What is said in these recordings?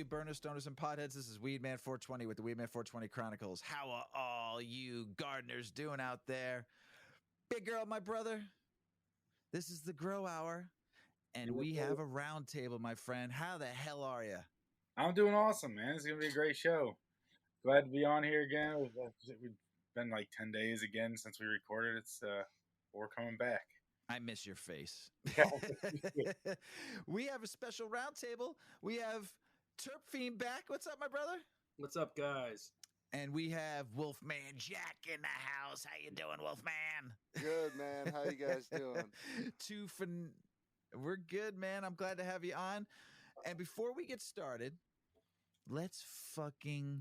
you burners, stoners, and potheads. This is Weedman 420 with the Weedman 420 Chronicles. How are all you gardeners doing out there? Big Earl, my brother. This is the Grow Hour, and we have a round table, my friend. How the hell are you? I'm doing awesome, man. It's gonna be a great show. Glad to be on here again. We've been like 10 days again since we recorded. We're coming back. I miss your face. Yeah. We have a special round table. We have Terp Fiend back. What's up, my brother? What's up, guys? And we have Wolfman Jack in the house. How you doing, Wolfman? Good, man. How you guys doing? We're good, man. I'm glad to have you on. And before we get started, let's fucking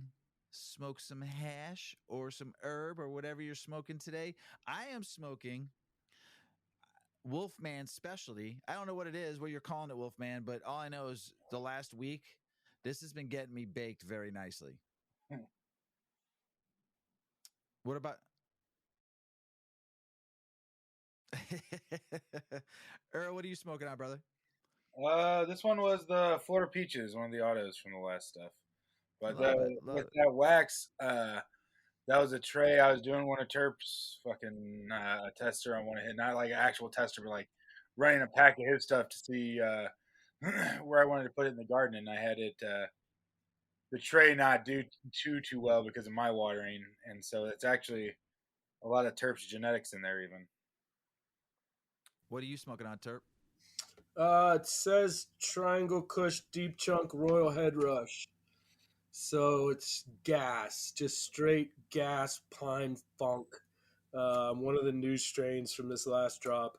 smoke some hash or some herb or whatever you're smoking today. I am smoking Wolfman specialty. I don't know what it is, what you're calling it, Wolfman, but all I know is the last week, this has been getting me baked very nicely. What about Earl? What are you smoking on, brother? This one was the Florida Peaches, one of the autos from the last stuff. But Love it. that wax, that was a tray. I was doing one of Terp's fucking a tester on one of his, not like an actual tester, but like running a pack of his stuff to see where I wanted to put it in the garden, and I had it the tray not do too well because of my watering, and so it's actually a lot of Terp's genetics in there even. What are you smoking on, Terp? It says Triangle Kush Deep Chunk Royal Head Rush. So it's gas, just straight gas pine funk. One of the new strains from this last drop.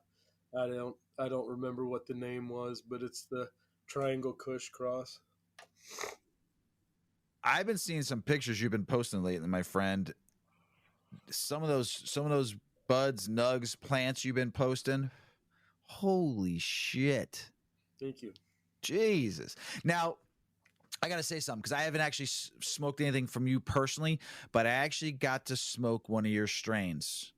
I don't remember what the name was, but it's the Triangle Kush cross. I've been seeing some pictures you've been posting lately, my friend. Some of those buds, nugs, plants you've been posting. Holy shit. Thank you. Jesus. Now, I got to say something because I haven't actually smoked anything from you personally, but I actually got to smoke one of your strains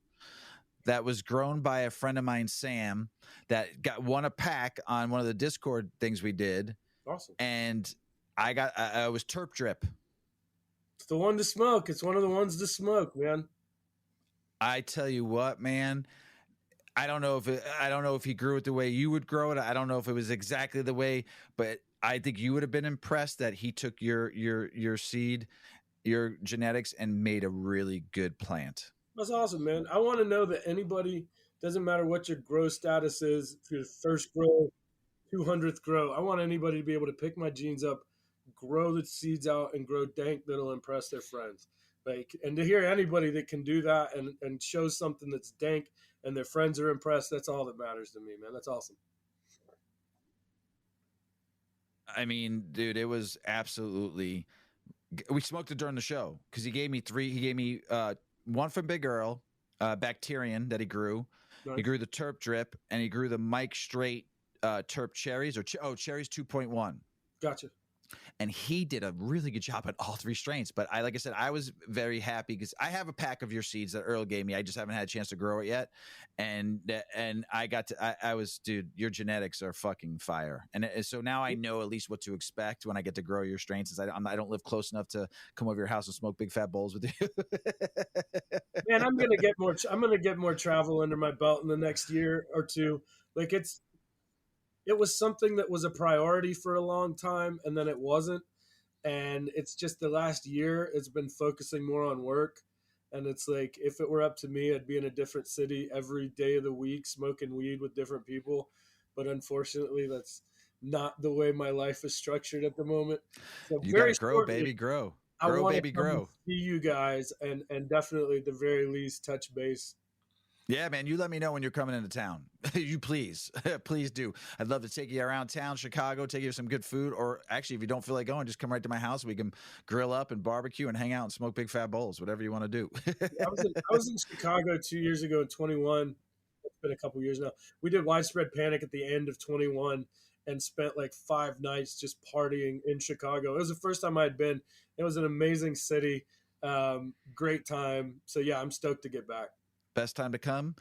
that was grown by a friend of mine, Sam, that won a pack on one of the Discord things we did. Awesome. And I was Terp Drip. It's the one to smoke. It's one of the ones to smoke, man. I tell you what, man. I don't know if he grew it the way you would grow it. I don't know if it was exactly the way, but I think you would have been impressed that he took your seed, your genetics, and made a really good plant. That's awesome, man. I want to know that anybody, doesn't matter what your grow status is, if you're the first grow, 200th grow, I want anybody to be able to pick my genes up, grow the seeds out, and grow dank that'll impress their friends. And to hear anybody that can do that and show something that's dank and their friends are impressed, that's all that matters to me, man. That's awesome. I mean, dude, it was absolutely. We smoked it during the show because he gave me three. He gave me one from Big Earl, Bacterian that he grew. Nice. He grew the Terp Drip, and he grew the Mike Straight Terp Cherries Cherries 2.1. Gotcha. And he did a really good job at all three strains. But like I said, I was very happy because I have a pack of your seeds that Earl gave me. I just haven't had a chance to grow it yet. And I was, dude, your genetics are fucking fire. And so now I know at least what to expect when I get to grow your strains, since I don't live close enough to come over your house and smoke big fat bowls with you. Man, I'm gonna get more travel under my belt in the next year or two. Like it was something that was a priority for a long time, and then it wasn't. And it's just the last year, it's been focusing more on work. And it's like, if it were up to me, I'd be in a different city every day of the week, smoking weed with different people. But unfortunately, that's not the way my life is structured at the moment. So you gotta grow, baby, grow. Grow, baby, grow. See you guys, and definitely at the very least touch base. Yeah, man, you let me know when you're coming into town. You please do. I'd love to take you around town, Chicago, take you to some good food. Or actually, if you don't feel like going, just come right to my house. We can grill up and barbecue and hang out and smoke big fat bowls, whatever you want to do. I was in Chicago 2 years ago in 21. It's been a couple years now. We did Widespread Panic at the end of 21 and spent like 5 nights just partying in Chicago. It was the first time I'd been. It was an amazing city. Great time. So yeah, I'm stoked to get back. Best time to come,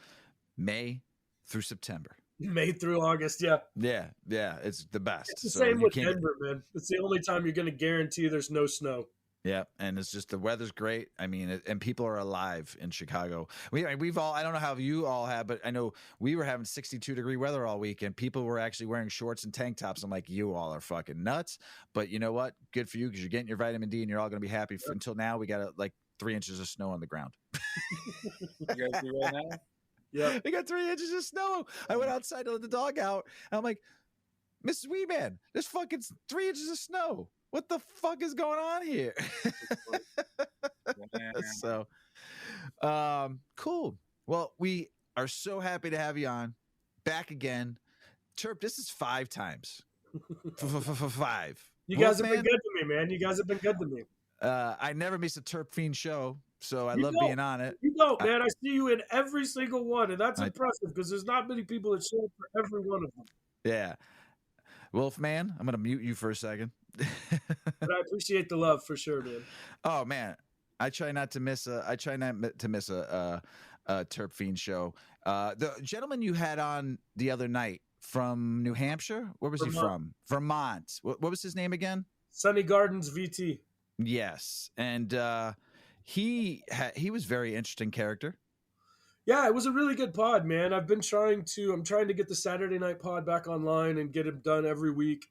May through September. May through August, yeah. Yeah, it's the best. It's the So same you with can't. Denver, man. It's the only time you're going to guarantee there's no snow. Yeah, and it's just the weather's great. I mean, and people are alive in Chicago. We've all, I don't know how you all have, but I know we were having 62-degree weather all week, and people were actually wearing shorts and tank tops. I'm like, you all are fucking nuts. But you know what? Good for you, because you're getting your vitamin D, and you're all going to be happy. Until now, we got like 3 inches of snow on the ground. You guys see right now? Yeah, We got 3 inches of snow. I went outside to let the dog out, and I'm like, Mrs. Weedman, there's fucking 3 inches of snow. What the fuck is going on here? So, cool. Well, we are so happy to have you on. Back again. Terp, this is 5 times. 5. you guys have been good to me, man. You guys have been good to me. I never miss a Terp Fiend show, so I You love don't. being on it. You don't, man. I see you in every single one, and that's impressive because there's not many people that show up for every one of them. Yeah. Wolfman, I'm going to mute you for a second. But I appreciate the love for sure, man. Oh man, I try not to miss a Terp Fiend show. The gentleman you had on the other night from New Hampshire, where was he from? Vermont. What was his name again? Sunny Gardens VT. Yes, and he was very interesting character. Yeah, it was a really good pod, man. I'm trying to get the Saturday night pod back online and get it done every week.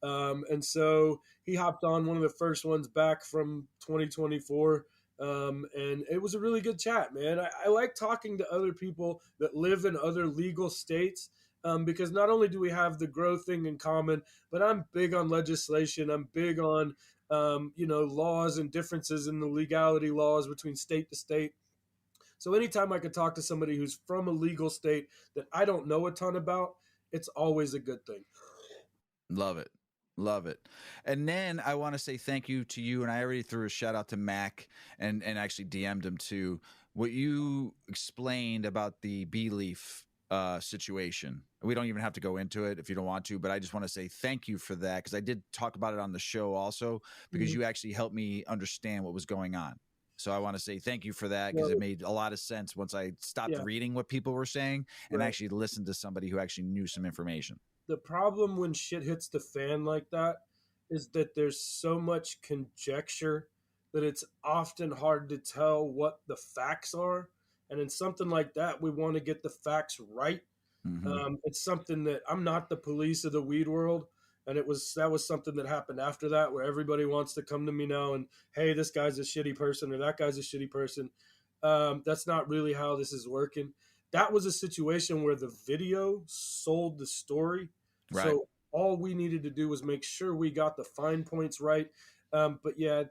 And so he hopped on one of the first ones back from 2024. And it was a really good chat, man. I like talking to other people that live in other legal states, because not only do we have the grow thing in common, but I'm big on legislation. I'm big on, laws and differences in the legality laws between state to state. So anytime I could talk to somebody who's from a legal state that I don't know a ton about, it's always a good thing. Love it. Love it. And then I want to say thank you to you. And I already threw a shout out to Mac and actually DM'd him too. What you explained about the bee leaf situation. We don't even have to go into it if you don't want to, but I just want to say thank you for that, because I did talk about it on the show also, because you actually helped me understand what was going on. So I want to say thank you for that, because it made a lot of sense once I stopped reading what people were saying and actually listened to somebody who actually knew some information. The problem when shit hits the fan like that is that there's so much conjecture that it's often hard to tell what the facts are. And in something like that, we want to get the facts right. Mm-hmm. It's something that I'm not the police of the weed world. And that was something that happened after that, where everybody wants to come to me now and, hey, this guy's a shitty person or that guy's a shitty person. That's not really how this is working. That was a situation where the video sold the story. Right. So all we needed to do was make sure we got the fine points right. But yeah,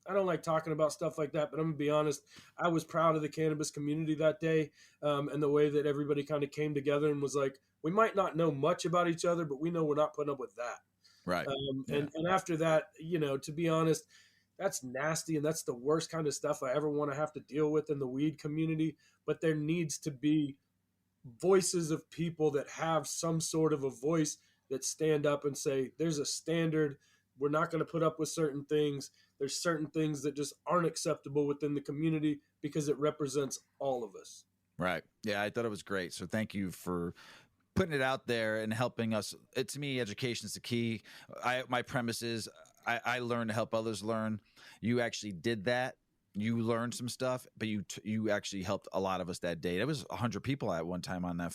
I don't like talking about stuff like that, but I'm going to be honest. I was proud of the cannabis community that day, and the way that everybody kind of came together and was like, we might not know much about each other, but we know we're not putting up with that. Right. And after that, to be honest, that's nasty. And that's the worst kind of stuff I ever want to have to deal with in the weed community. But there needs to be voices of people that have some sort of a voice that stand up and say, there's a standard. We're not going to put up with certain things. There's certain things that just aren't acceptable within the community because it represents all of us. Right. Yeah, I thought it was great. So thank you for putting it out there and helping us. To me, education is the key. My premise is I learn to help others learn. You actually did that. You learned some stuff, but you actually helped a lot of us that day. There was 100 people at one time on that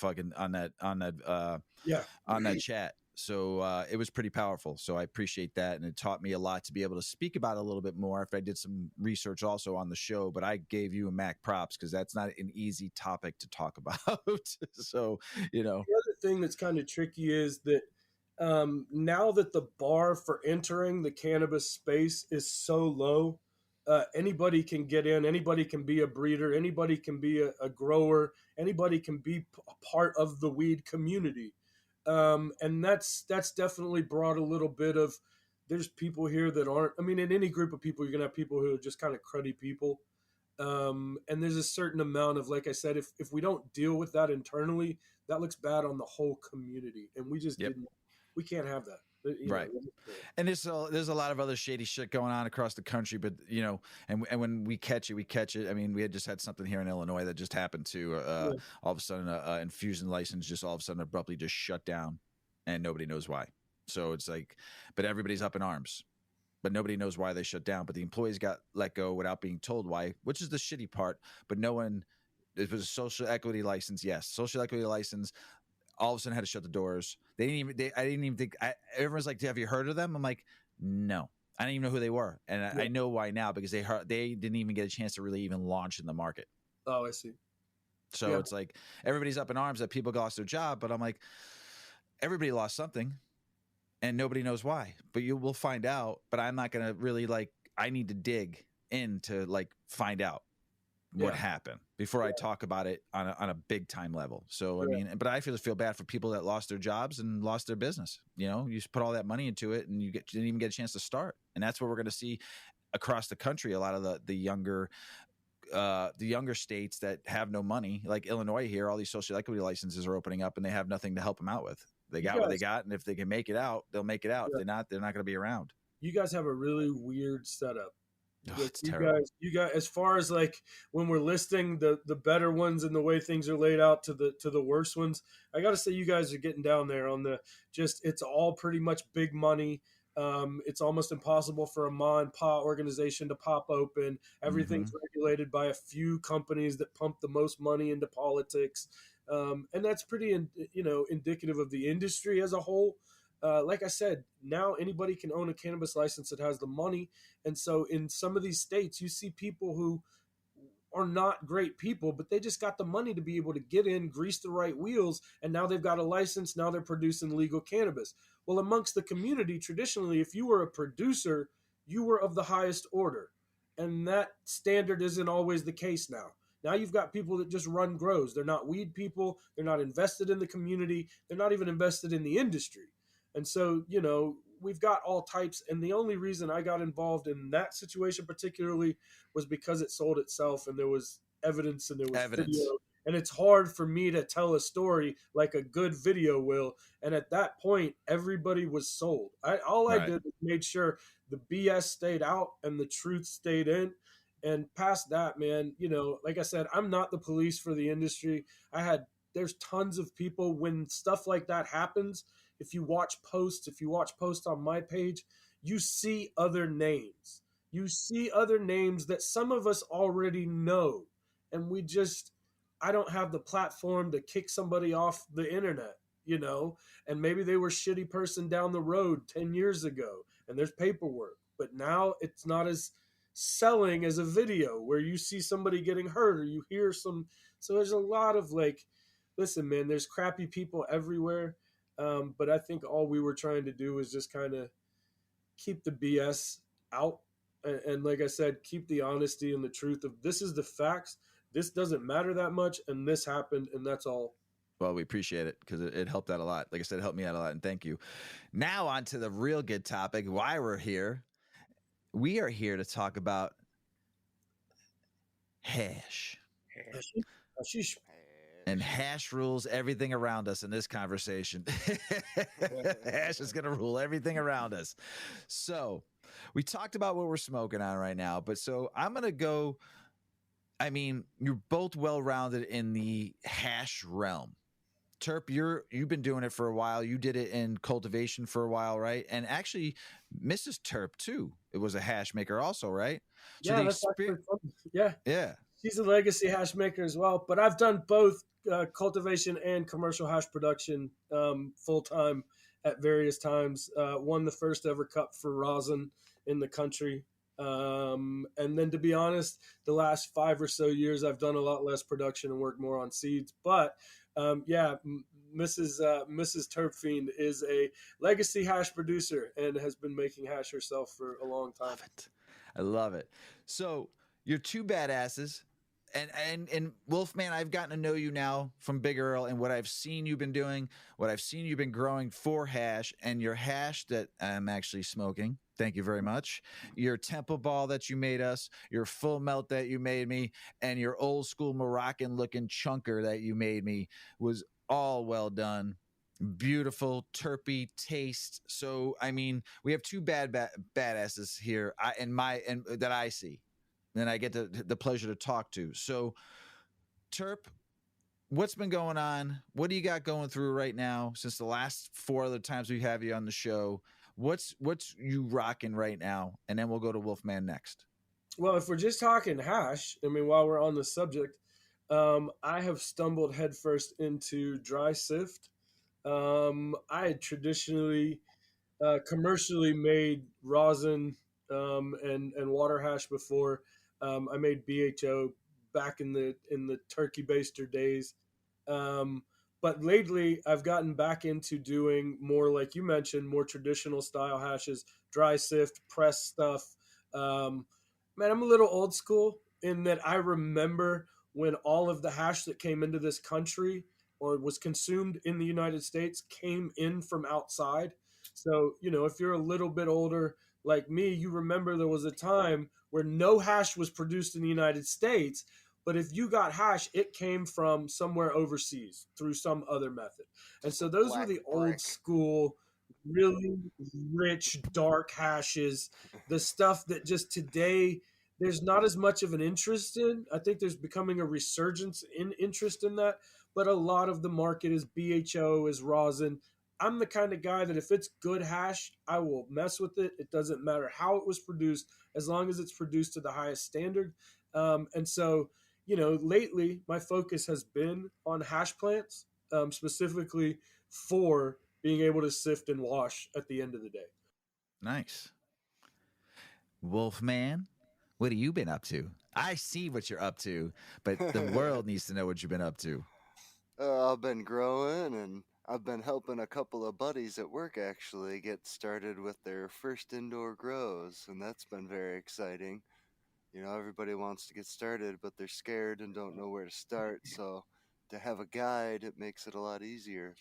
chat. So it was pretty powerful. So I appreciate that. And it taught me a lot to be able to speak about it a little bit more if I did some research also on the show. But I gave you a Mac props because that's not an easy topic to talk about. So, The other thing that's kind of tricky is that now that the bar for entering the cannabis space is so low, anybody can get in, anybody can be a breeder, anybody can be a grower, anybody can be a part of the weed community. And that's definitely brought a little bit of, there's people here that aren't, in any group of people, you're going to have people who are just kind of cruddy people. And there's a certain amount of, like I said, if we don't deal with that internally, that looks bad on the whole community. And we just we can't have that. Right. And there's a lot of other shady shit going on across the country, but and when we catch it. I mean, we had just had something here in Illinois that just happened to all of a sudden an infusion license just all of a sudden abruptly just shut down, and nobody knows why. So it's like, but everybody's up in arms, but nobody knows why they shut down. But the employees got let go without being told why, which is the shitty part. But no one. It was a social equity license. Yes, social equity license. All of a sudden had to shut the doors. I didn't even think. Everyone's like, "Have you heard of them?" I'm like, "No, I didn't even know who they were," and I know why now because they didn't even get a chance to really even launch in the market. Oh, I see. So it's like everybody's up in arms that people lost their job, but I'm like, everybody lost something, and nobody knows why. But we'll find out. But I'm not gonna really I need to dig in to find out what happened before I talk about it on a big time level. So, I mean, but I feel bad for people that lost their jobs and lost their business. You just put all that money into it and you didn't even get a chance to start. And that's what we're going to see across the country. A lot of the younger states that have no money, like Illinois here, all these social equity licenses are opening up and they have nothing to help them out with. They got what they got. And if they can make it out, they'll make it out. If they're not going to be around. You guys have a really weird setup. Oh, it's terrible. You guys, as far as when we're listing the better ones and the way things are laid out to the worst ones, I got to say you guys are getting down there on it's all pretty much big money. It's almost impossible for a ma and pa organization to pop open. Everything's regulated by a few companies that pump the most money into politics. And that's pretty, indicative of the industry as a whole. Like I said, now anybody can own a cannabis license that has the money. And so in some of these states, you see people who are not great people, but they just got the money to be able to get in, grease the right wheels, and now they've got a license. Now they're producing legal cannabis. Well, amongst the community, traditionally, if you were a producer, you were of the highest order. And that standard isn't always the case now. Now you've got people that just run grows. They're not weed people. They're not invested in the community. They're not even invested in the industry. And so, we've got all types. And the only reason I got involved in that situation particularly was because it sold itself and there was evidence and there was video. And it's hard for me to tell a story like a good video will. And at that point, everybody was sold. I did was made sure the BS stayed out and the truth stayed in. And past that, man, like I said, I'm not the police for the industry. There's tons of people when stuff like that happens. If you watch posts on my page, you see other names. You see other names that some of us already know. And I don't have the platform to kick somebody off the internet, and maybe they were a shitty person down the road 10 years ago and there's paperwork. But now it's not as selling as a video where you see somebody getting hurt or you hear some. So there's a lot of listen, man, there's crappy people everywhere. But I think all we were trying to do was just kind of keep the BS out. And like I said, keep the honesty and the truth of this is the facts. This doesn't matter that much. And this happened. And that's all. Well, we appreciate it because it helped out a lot. Like I said, it helped me out a lot. And thank you. Now on to the real good topic, why we're here. We are here to talk about hash. Hashish. And hash rules everything around us in this conversation. Hash is going to rule everything around us. So we talked about what we're smoking on right now, but so I'm going to go. I mean, you're both well-rounded in the hash realm. Terp, you've been doing it for a while. You did it in cultivation for a while, right? And actually, Mrs. Terp too. It was a hash maker also, right? So yeah, that's actually fun. Yeah. She's a legacy hash maker as well. But I've done both cultivation and commercial hash production full time at various times. Won the first ever cup for rosin in the country. And then, to be honest, the last 5 or so years, I've done a lot less production and worked more on seeds. But Mrs. Terpfiend is a legacy hash producer and has been making hash herself for a long time. I love it. So you're two badasses. And Wolfman, I've gotten to know you now from Big Earl and what I've seen you've been doing, what I've seen you've been growing for hash, and your hash that I'm actually smoking. Thank you very much. Your temple ball that you made us, your full melt that you made me, and your old school Moroccan looking chunker that you made me was all well done. beautiful terpy taste. So I mean, we have two badasses here. And that I see, and I get the pleasure to talk to. So Terp, what's been going on? What do you got going through right now? Since the last 4 other times we have you on the show, what's you rocking right now? And then we'll go to Wolfman next. Well, if we're just talking hash, I mean, while we're on the subject, I have stumbled headfirst into dry sift. I had traditionally commercially made rosin and water hash before. I made BHO back in the turkey baster days. Um, but lately, I've gotten back into doing more, like you mentioned, more traditional style hashes, dry sift, press stuff. Um, Man, I'm a little old school in that I remember when all of the hash that came into this country or was consumed in the United States came in from outside. So, if you're a little bit older like me, you remember there was a time where no hash was produced in the United States, but if you got hash, it came from somewhere overseas through some other method. And so those were Black the old brick. school, really rich, dark hashes, the stuff that just today there's not as much of an interest in. I think there's becoming a resurgence in interest in that, but a lot of the market is BHO, is rosin. I'm the kind of guy that if it's good hash, I will mess with it. It doesn't matter how it was produced, as long as it's produced to the highest standard. And so, lately my focus has been on hash plants, specifically for being able to sift and wash at the end of the day. Nice. Wolfman, what have you been up to? I see what you're up to, but the world needs to know what you've been up to. I've been growing, and I've been helping a couple of buddies at work actually get started with their first indoor grows, and that's been very exciting. Everybody wants to get started, but they're scared and don't know where to start, so to have a guide, it makes it a lot easier.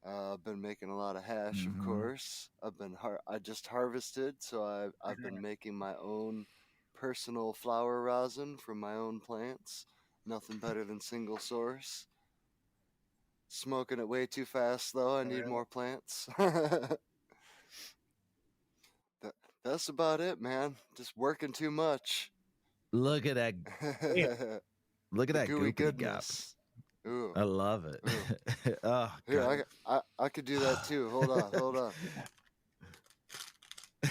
I've been making a lot of hash, of course. I just harvested, so I've been making my own personal flower rosin from my own plants. Nothing better than single source. Smoking it way too fast, though. I need more plants. That's about it, man. Just working too much. Look at that. Look at that gooey goopity gop. goodness. Ooh. I love it. Oh, Here, God. I could do that too. Hold on.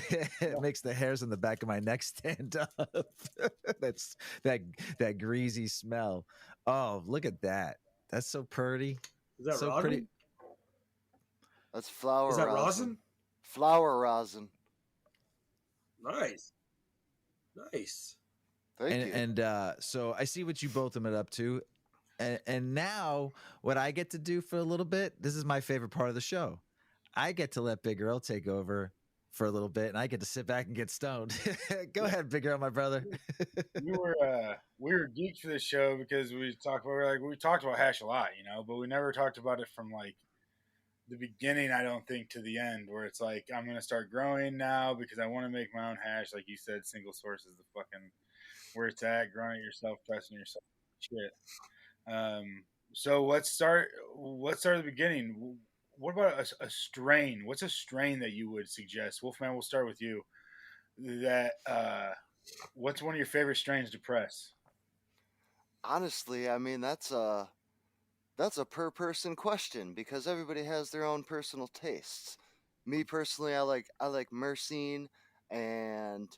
It makes the hairs on the back of my neck stand up. That's that greasy smell. Oh, look at that. That's so pretty. Is that so rosin? pretty. That's flower Is that rosin. rosin? Flower rosin. Nice. Thank you. And so I see what you both have been up to. And now what I get to do for a little bit, this is my favorite part of the show. I get to let Big Earl take over for a little bit, and I get to sit back and get stoned. Go ahead, Big Earl, my brother. we were geeks for this show because we talked about hash a lot, but we never talked about it from like the beginning, I don't think, to the end, where it's like I'm gonna start growing now because I want to make my own hash. Like you said, single source is the fucking where it's at. Growing it yourself, pressing yourself, shit. So let's start at the beginning. What about a strain? What's a strain that you would suggest? Wolfman, we'll start with you. That what's one of your favorite strains to press? Honestly, I mean that's a per person question because everybody has their own personal tastes. Me personally, I like myrcene and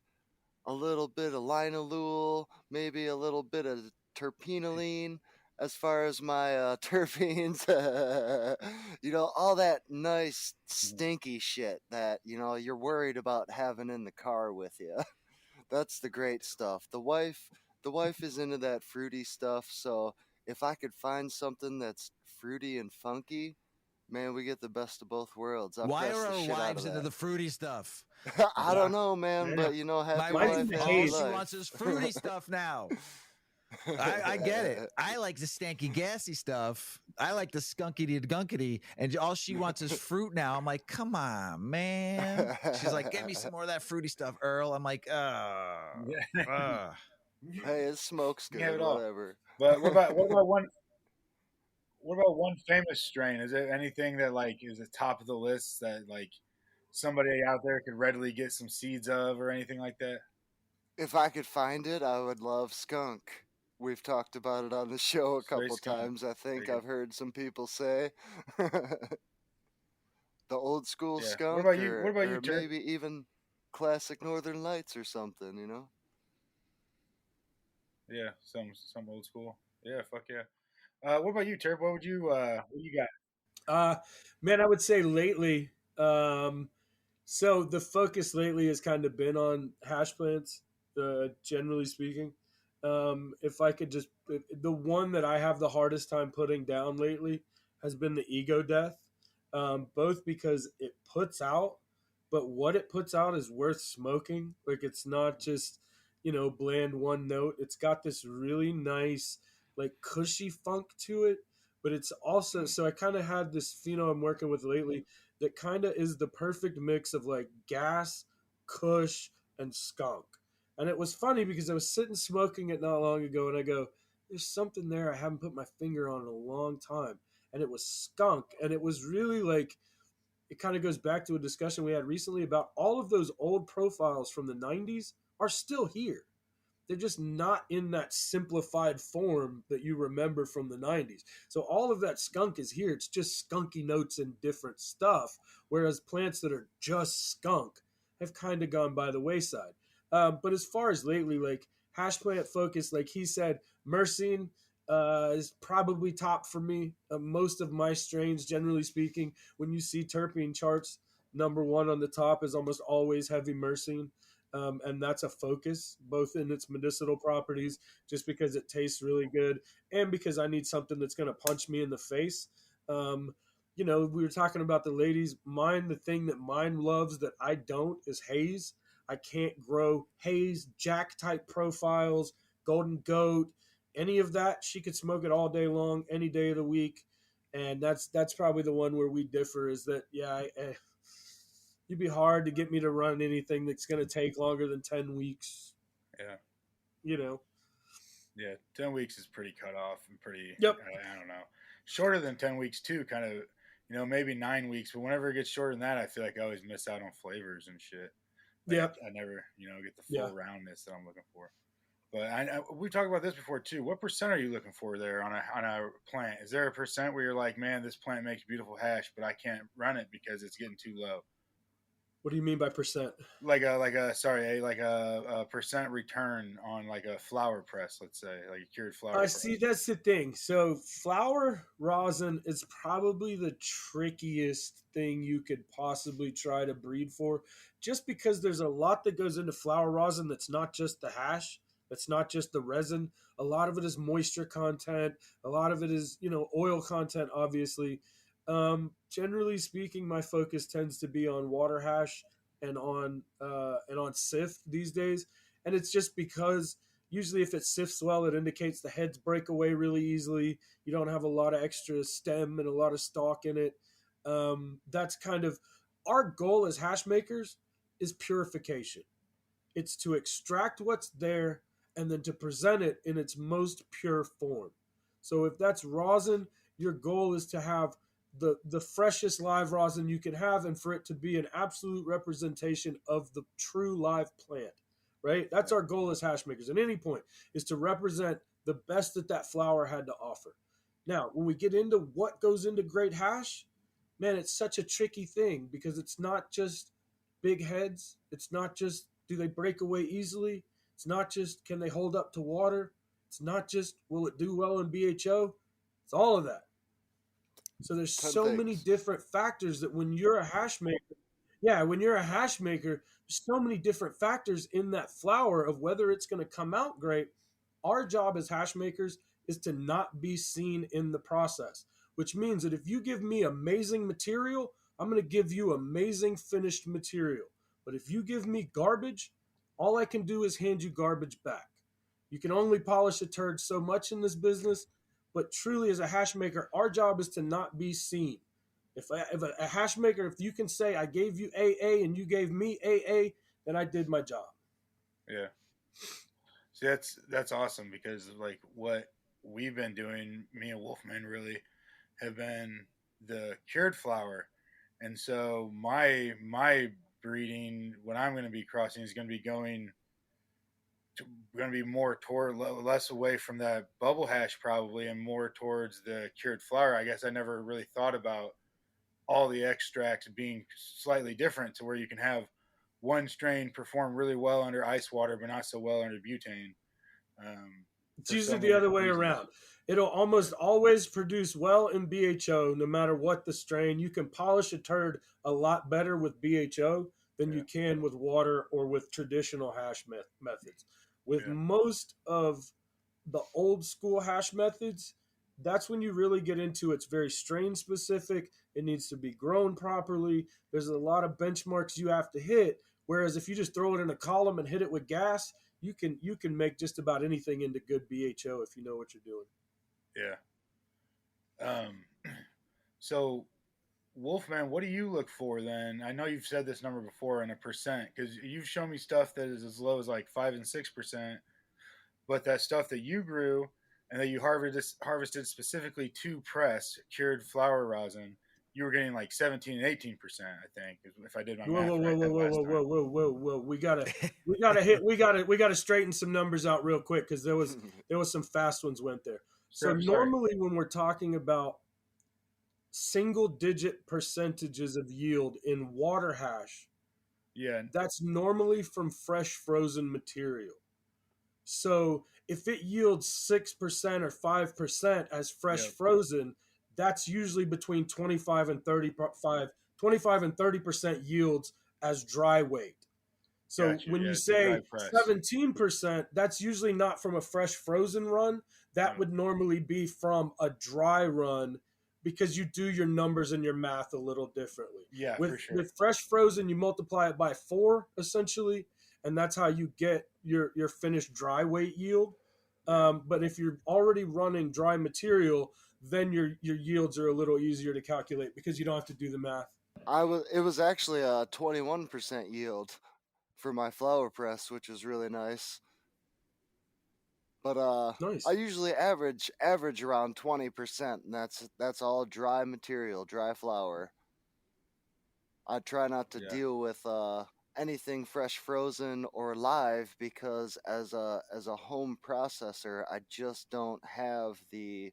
a little bit of linalool, maybe a little bit of terpenoline. As far as my terpenes, all that nice stinky shit that you're worried about having in the car with you. That's the great stuff. The wife is into that fruity stuff, so if I could find something that's fruity and funky, man, we get the best of both worlds. Why are our wives into the fruity stuff? I don't know, man, but my wife, all she wants is fruity stuff now. I get it. I like the stanky, gassy stuff. I like the skunkity gunkity, and all she wants is fruit now. I'm like, come on, man. She's like, give me some more of that fruity stuff, Earl. I'm like, Hey, it smokes good, whatever. But what about one? what about one famous strain? Is there anything that like is at top of the list that like somebody out there could readily get some seeds of or anything like that? If I could find it, I would love skunk. We've talked about it on the show a Straight couple skunk. times. I There think you go. I've heard some people say the old school Yeah. What skunk, about you? What or about you, or Turk? maybe even classic Northern Lights or something. You know. Yeah, some old school. Yeah, fuck yeah. What about you, Turk? What you got? Uh, man, I would say lately. So the focus lately has kind of been on hash plants, generally speaking. If I could just, the one that I have the hardest time putting down lately has been the ego death, both because it puts out, but what it puts out is worth smoking. Like it's not just, bland one note. It's got this really nice, like cushy funk to it, but it's also, so I kind of had this pheno I'm working with lately that kind of is the perfect mix of like gas, kush, and skunk. And it was funny because I was sitting smoking it not long ago and I go, there's something there I haven't put my finger on in a long time. And it was skunk. And it was really like, it kind of goes back to a discussion we had recently about all of those old profiles from the 90s are still here. They're just not in that simplified form that you remember from the 90s. So all of that skunk is here. It's just skunky notes and different stuff. Whereas plants that are just skunk have kind of gone by the wayside. But as far as lately, like hash plant focus, like he said, myrcene is probably top for me. Most of my strains, generally speaking, when you see terpene charts, number one on the top is almost always heavy myrcene. And that's a focus both in its medicinal properties just because it tastes really good and because I need something that's going to punch me in the face. um, we were talking about the ladies. The thing that mine loves that I don't is haze. I can't grow haze, jack type profiles, golden goat, any of that. She could smoke it all day long, any day of the week. And that's probably the one where we differ, is that you'd be hard to get me to run anything that's going to take longer than 10 weeks, Yeah. you know. Yeah, 10 weeks is pretty cut off and pretty. Yep. I don't know, shorter than 10 weeks too. Kind of, maybe 9 weeks. But whenever it gets shorter than that, I feel like I always miss out on flavors and shit. Like Yep. I never, get the Yeah. full roundness that I'm looking for. But we talked about this before too. What percent are you looking for there on a plant? Is there a percent where you're like, man, this plant makes beautiful hash, but I can't run it because it's getting too low? What do you mean by percent? Like a percent return on like a flower press, let's say, like a cured flower I press. see. That's the thing. So flower rosin is probably the trickiest thing you could possibly try to breed for, just because there's a lot that goes into flower rosin that's not just the hash, that's not just the resin. A lot of it is moisture content. A lot of it is oil content, obviously. Generally speaking, my focus tends to be on water hash and on sift these days, and it's just because usually if it sifts well, it indicates the heads break away really easily. You don't have a lot of extra stem and a lot of stalk in it. That's kind of our goal as hash makers, is purification. It's to extract what's there and then to present it in its most pure form. So if that's rosin, your goal is to have the freshest live rosin you can have, and for it to be an absolute representation of the true live plant. Right? That's our goal as hash makers at any point, is to represent the best that that flower had to offer. Now, when we get into what goes into great hash, man, it's such a tricky thing because it's not just big heads. It's not just do they break away easily. It's not just can they hold up to water. It's not just will it do well in BHO. It's all of that. So there's 10 so many things. different factors that when you're a hash maker, when you're a hash maker, there's so many different factors in that flower of whether it's going to come out great. Our job as hash makers is to not be seen in the process, which means that if you give me amazing material, I'm going to give you amazing finished material. But if you give me garbage, all I can do is hand you garbage back. You can only polish a turd so much in this business, but truly as a hash maker, our job is to not be seen. If a hash maker, if you can say I gave you AA and you gave me AA, then I did my job. Yeah. See, that's awesome because like what we've been doing, me and Wolfman really, have been the cured flower. And so my breeding, when I'm going to be crossing, is going to be going to be more toward less away from that bubble hash probably, and more towards the cured flower. I guess I never really thought about all the extracts being slightly different to where you can have one strain perform really well under ice water, but not so well under butane. It's usually the other way around. It'll almost always produce well in BHO, no matter what the strain. You can polish a turd a lot better with BHO than you can with water or with traditional hash methods. With most of the old school hash methods, that's when you really get into it's very strain specific. It needs to be grown properly. There's a lot of benchmarks you have to hit. Whereas if you just throw it in a column and hit it with gas, you can make just about anything into good BHO if you know what you're doing. Yeah. So, Wolfman, what do you look for then? I know you've said this number before in a percent, because you've shown me stuff that is as low as like 5 and 6%, but that stuff that you grew and that you harvested specifically to press cured flower rosin, you were getting like 17 and 18%, I think, if I did my math right. Whoa! We gotta straighten some numbers out real quick, because there was some fast ones went there. So normally when we're talking about single digit percentages of yield in water hash, that's normally from fresh frozen material. So if it yields 6% or 5% as fresh frozen, that's usually between 25 and 30% yields as dry weight. So when you say 17%, that's usually not from a fresh frozen run. That would normally be from a dry run, because you do your numbers and your math a little differently. Yeah, with, for sure. With fresh frozen, you multiply it by 4 essentially, and that's how you get your finished dry weight yield. But if you're already running dry material, then your yields are a little easier to calculate because you don't have to do the math. It was actually a 21% yield for my flower press, which is really nice. But nice. I usually average around 20%, and that's all dry material, dry flower. I try not to deal with anything fresh frozen or live, because as a home processor, I just don't have the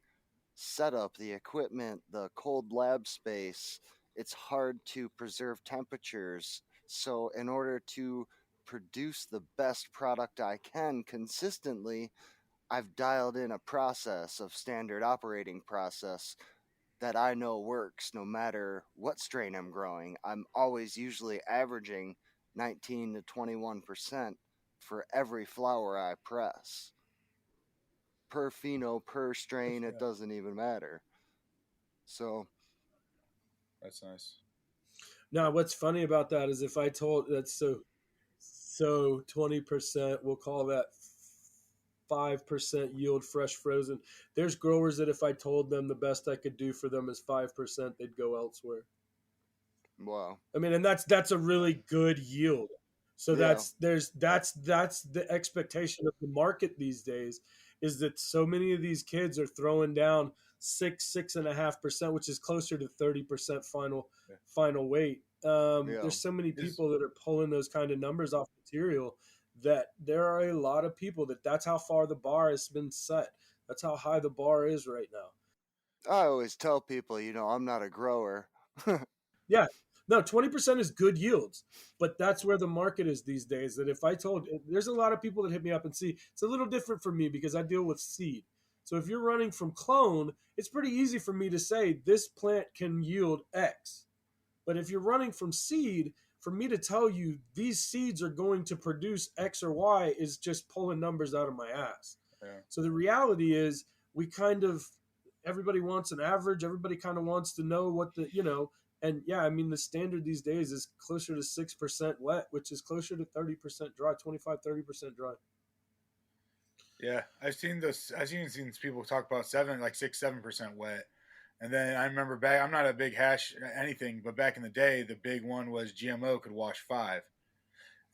setup, the equipment, the cold lab space. It's hard to preserve temperatures. So in order to produce the best product I can consistently, I've dialed in a process of standard operating process that I know works no matter what strain I'm growing. I'm always usually averaging 19 to 21% for every flower I press. Per pheno, per strain, it doesn't even matter. So that's nice. Now, what's funny about that is if I told that's so 20%, we'll call that 5% yield fresh frozen. There's growers that if I told them the best I could do for them is 5%, they'd go elsewhere. Wow. I mean, and that's a really good yield. So that's the expectation of the market these days, is that so many of these kids are throwing down 6.5%, which is closer to 30% final weight. There's so many people that are pulling those kind of numbers off material, that there are a lot of people that's how far the bar has been set. That's how high the bar is right now. I always tell people, I'm not a grower. Yeah. No, 20% is good yields, but that's where the market is these days. That if I told, there's a lot of people that hit me up and see, it's a little different for me because I deal with seed. So if you're running from clone, it's pretty easy for me to say this plant can yield X. But if you're running from seed, for me to tell you these seeds are going to produce X or Y is just pulling numbers out of my ass. Yeah. So the reality is everybody wants an average. Everybody kind of wants to know what and the standard these days is closer to 6% wet, which is closer to 30% dry, 25-30% dry. Yeah, I've seen people talk about 6-7% wet. And then I remember back, I'm not a big hash anything, but back in the day, the big one was GMO could wash 5.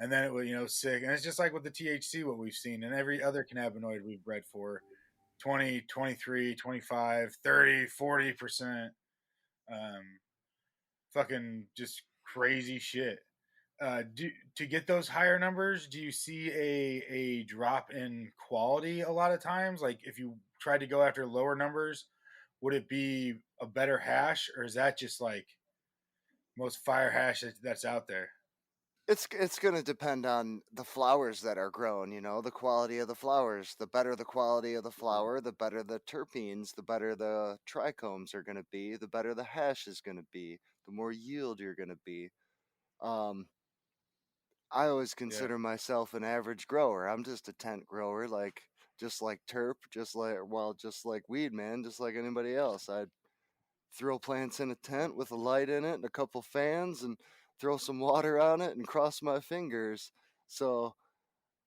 And then it was, 6. And it's just like with the THC, what we've seen, and every other cannabinoid we've bred for, 20, 23, 25, 30, 40%. Fucking just crazy shit. To get those higher numbers, do you see a drop in quality a lot of times? Like if you tried to go after lower numbers, would it be a better hash, or is that just like most fire hash that's out there? It's going to depend on the flowers that are grown, the quality of the flowers. The better the quality of the flower, the better the terpenes, the better the trichomes are going to be, the better the hash is going to be, the more yield you're going to be. Um, I always Yeah, consider myself an average grower. I'm just a tent grower, just like Terp, just like Weedman, just like anybody else. I throw plants in a tent with a light in it and a couple fans and throw some water on it and cross my fingers. So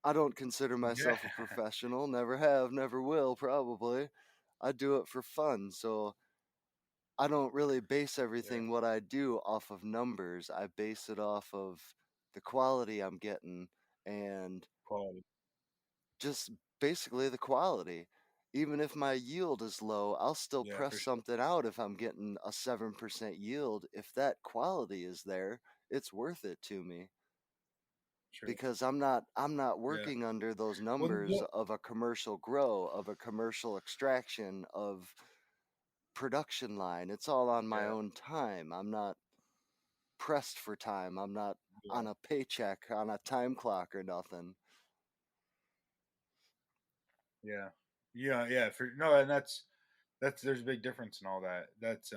I don't consider yeah, myself a professional, never have, never will, probably. I do it for fun. So I don't really base yeah. everything what I do off of numbers. I base it off of the quality I'm getting and Quality. just basically the quality. Even if my yield is low, I'll still Yeah, press for sure. something out if I'm getting a 7% yield. If that quality is there, it's worth it to me Sure. because I'm not Yeah. working under those Well, numbers of a commercial grow, of a commercial extraction, of production line. It's all on my yeah, own time. I'm not pressed for time. I'm not yeah, on a paycheck, on a time clock or nothing. yeah, yeah, yeah. For no, and that's there's a big difference in all that. That's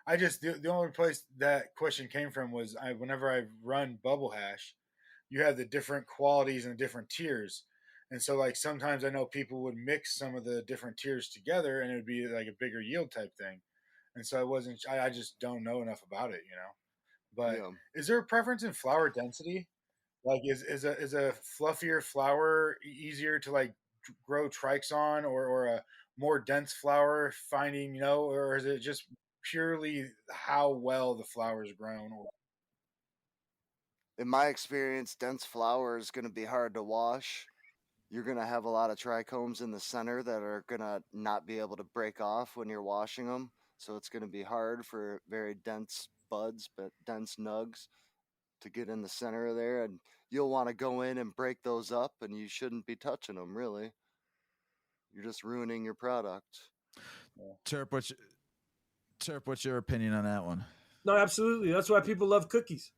I just the only place that question came from was whenever I run bubble hash, you have the different qualities and the different tiers. And so like sometimes I know people would mix some of the different tiers together and it would be like a bigger yield type thing. And so I just don't know enough about it, you know. But Yeah. is there a preference in flower density? Like is a fluffier flower easier to like grow trikes on, or a more dense flower finding, or is it just purely how well the flower is grown? Or In my experience, dense flower is going to be hard to wash. You're going to have a lot of trichomes in the center that are going to not be able to break off when you're washing them. So it's going to be hard for very dense buds, but dense nugs to get in the center of there. And you'll want to go in and break those up, and you shouldn't be touching them, really. You're just ruining your product. yeah, Terp, what's your opinion on that one? No, absolutely. That's why people love cookies.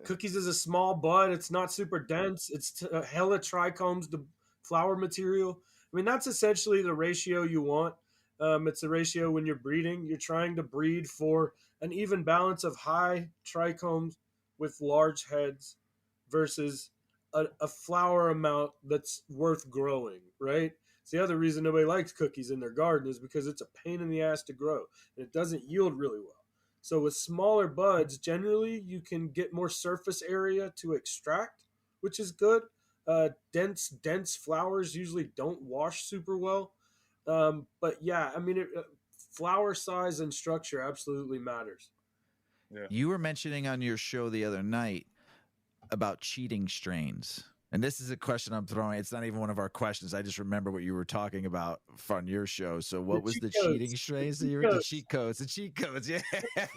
Cookies is a small bud. It's not super dense. It's hella trichomes, the flower material. I mean, that's essentially the ratio you want. It's a ratio when you're breeding. You're trying to breed for an even balance of high trichomes with large heads versus a flower amount that's worth growing, right? It's the other reason nobody likes cookies in their garden is because it's a pain in the ass to grow and it doesn't yield really well. So with smaller buds, generally you can get more surface area to extract, which is good. Dense flowers usually don't wash super well. But yeah, I mean, flower size and structure absolutely matters. yeah. You were mentioning on your show the other night about cheating strains. And this is a question I'm throwing. It's not even one of our questions. I just remember what you were talking about on your show. So, The what was cheat the codes. cheating strains that Cheat you were? The codes. cheat codes. The cheat codes. Yeah.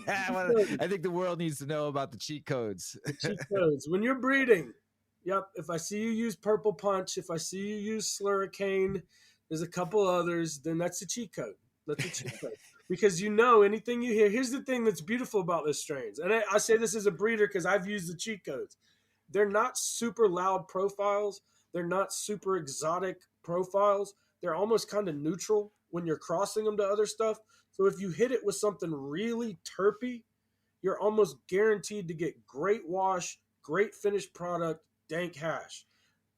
Cheat codes. I think the world needs to know about the cheat codes. The cheat codes. When you're breeding, yep. If I see you use Purple Punch, if I see you use Slurricane, there's a couple others, then that's a cheat code. That's a cheat code. Because anything you hear. Here's the thing that's beautiful about those strains. And I say this as a breeder because I've used the cheat codes. They're not super loud profiles. They're not super exotic profiles. They're almost kind of neutral when you're crossing them to other stuff. So if you hit it with something really terpy, you're almost guaranteed to get great wash, great finished product, dank hash.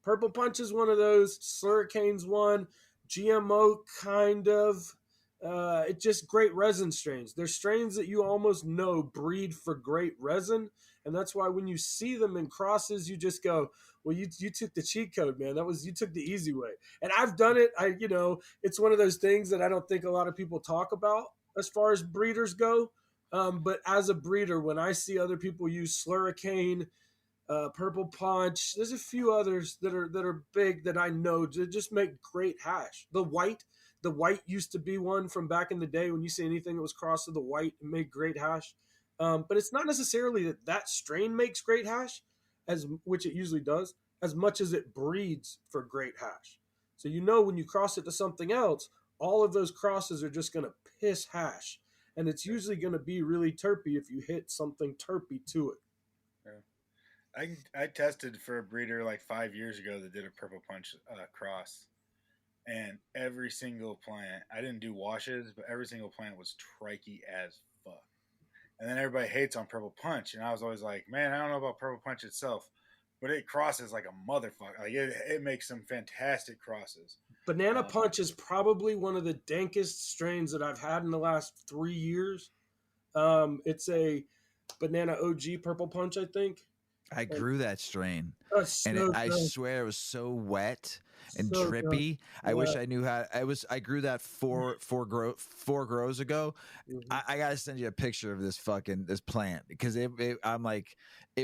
Purple Punch is one of those. Slurricane's one. GMO kind of. It's just great resin strains. They're strains that you almost know breed for great resin, and that's why when you see them in crosses, you just go, "Well, you took the cheat code, man. You took the easy way." And I've done it. It's one of those things that I don't think a lot of people talk about as far as breeders go. But as a breeder, when I see other people use Slurricane, Purple Punch. There's a few others that are big that I know to just make great hash. The white used to be one from back in the day. When you see anything that was crossed with the white, it made great hash. But it's not necessarily that strain makes great hash, as which it usually does, as much as it breeds for great hash. So when you cross it to something else, all of those crosses are just going to piss hash, and it's usually going to be really terpy if you hit something terpy to it. I tested for a breeder like 5 years ago that did a Purple Punch cross, and every single plant, I didn't do washes, but every single plant was trikey as fuck. And then everybody hates on Purple Punch, and I was always like, man, I don't know about Purple Punch itself, but it crosses like a motherfucker. Like it makes some fantastic crosses. Banana Punch is probably one of the dankest strains that I've had in the last 3 years. It's a Banana OG Purple Punch, I think. I grew that strain, so I swear it was so wet and so drippy. Yeah. I wish I knew how. I grew that four grows ago. Mm-hmm. I gotta send you a picture of this plant because it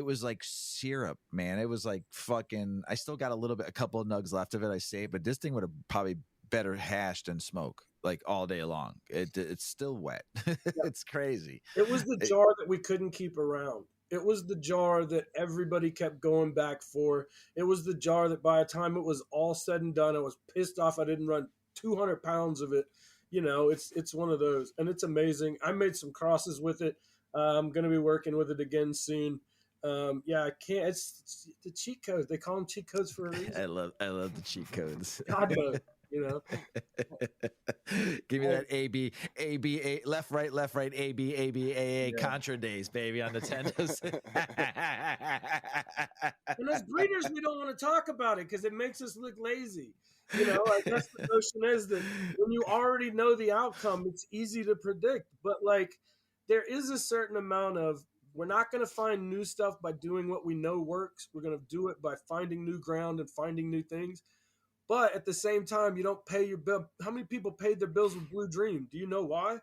was like syrup, man. It was like fucking. I still got a couple of nugs left of it. I saved, but this thing would have probably better hashed and smoke like all day long. It's still wet. It's crazy. It was the jar that we couldn't keep around. It was the jar that everybody kept going back for. It was the jar that by the time it was all said and done, I was pissed off I didn't run 200 pounds of it. It's one of those, and it's amazing. I made some crosses with it. I'm going to be working with it again soon. I can't. It's the cheat codes. They call them cheat codes for a reason. I love the cheat codes. God knows. Give me that A, left, right, A, contra days, baby, on the tendos. And as breeders, we don't want to talk about it because it makes us look lazy. I guess the notion is that when you already know the outcome, it's easy to predict. But there is a certain amount of, we're not going to find new stuff by doing what we know works. We're going to do it by finding new ground and finding new things. But at the same time, you don't pay your bill. How many people paid their bills with Blue Dream? Do you know why?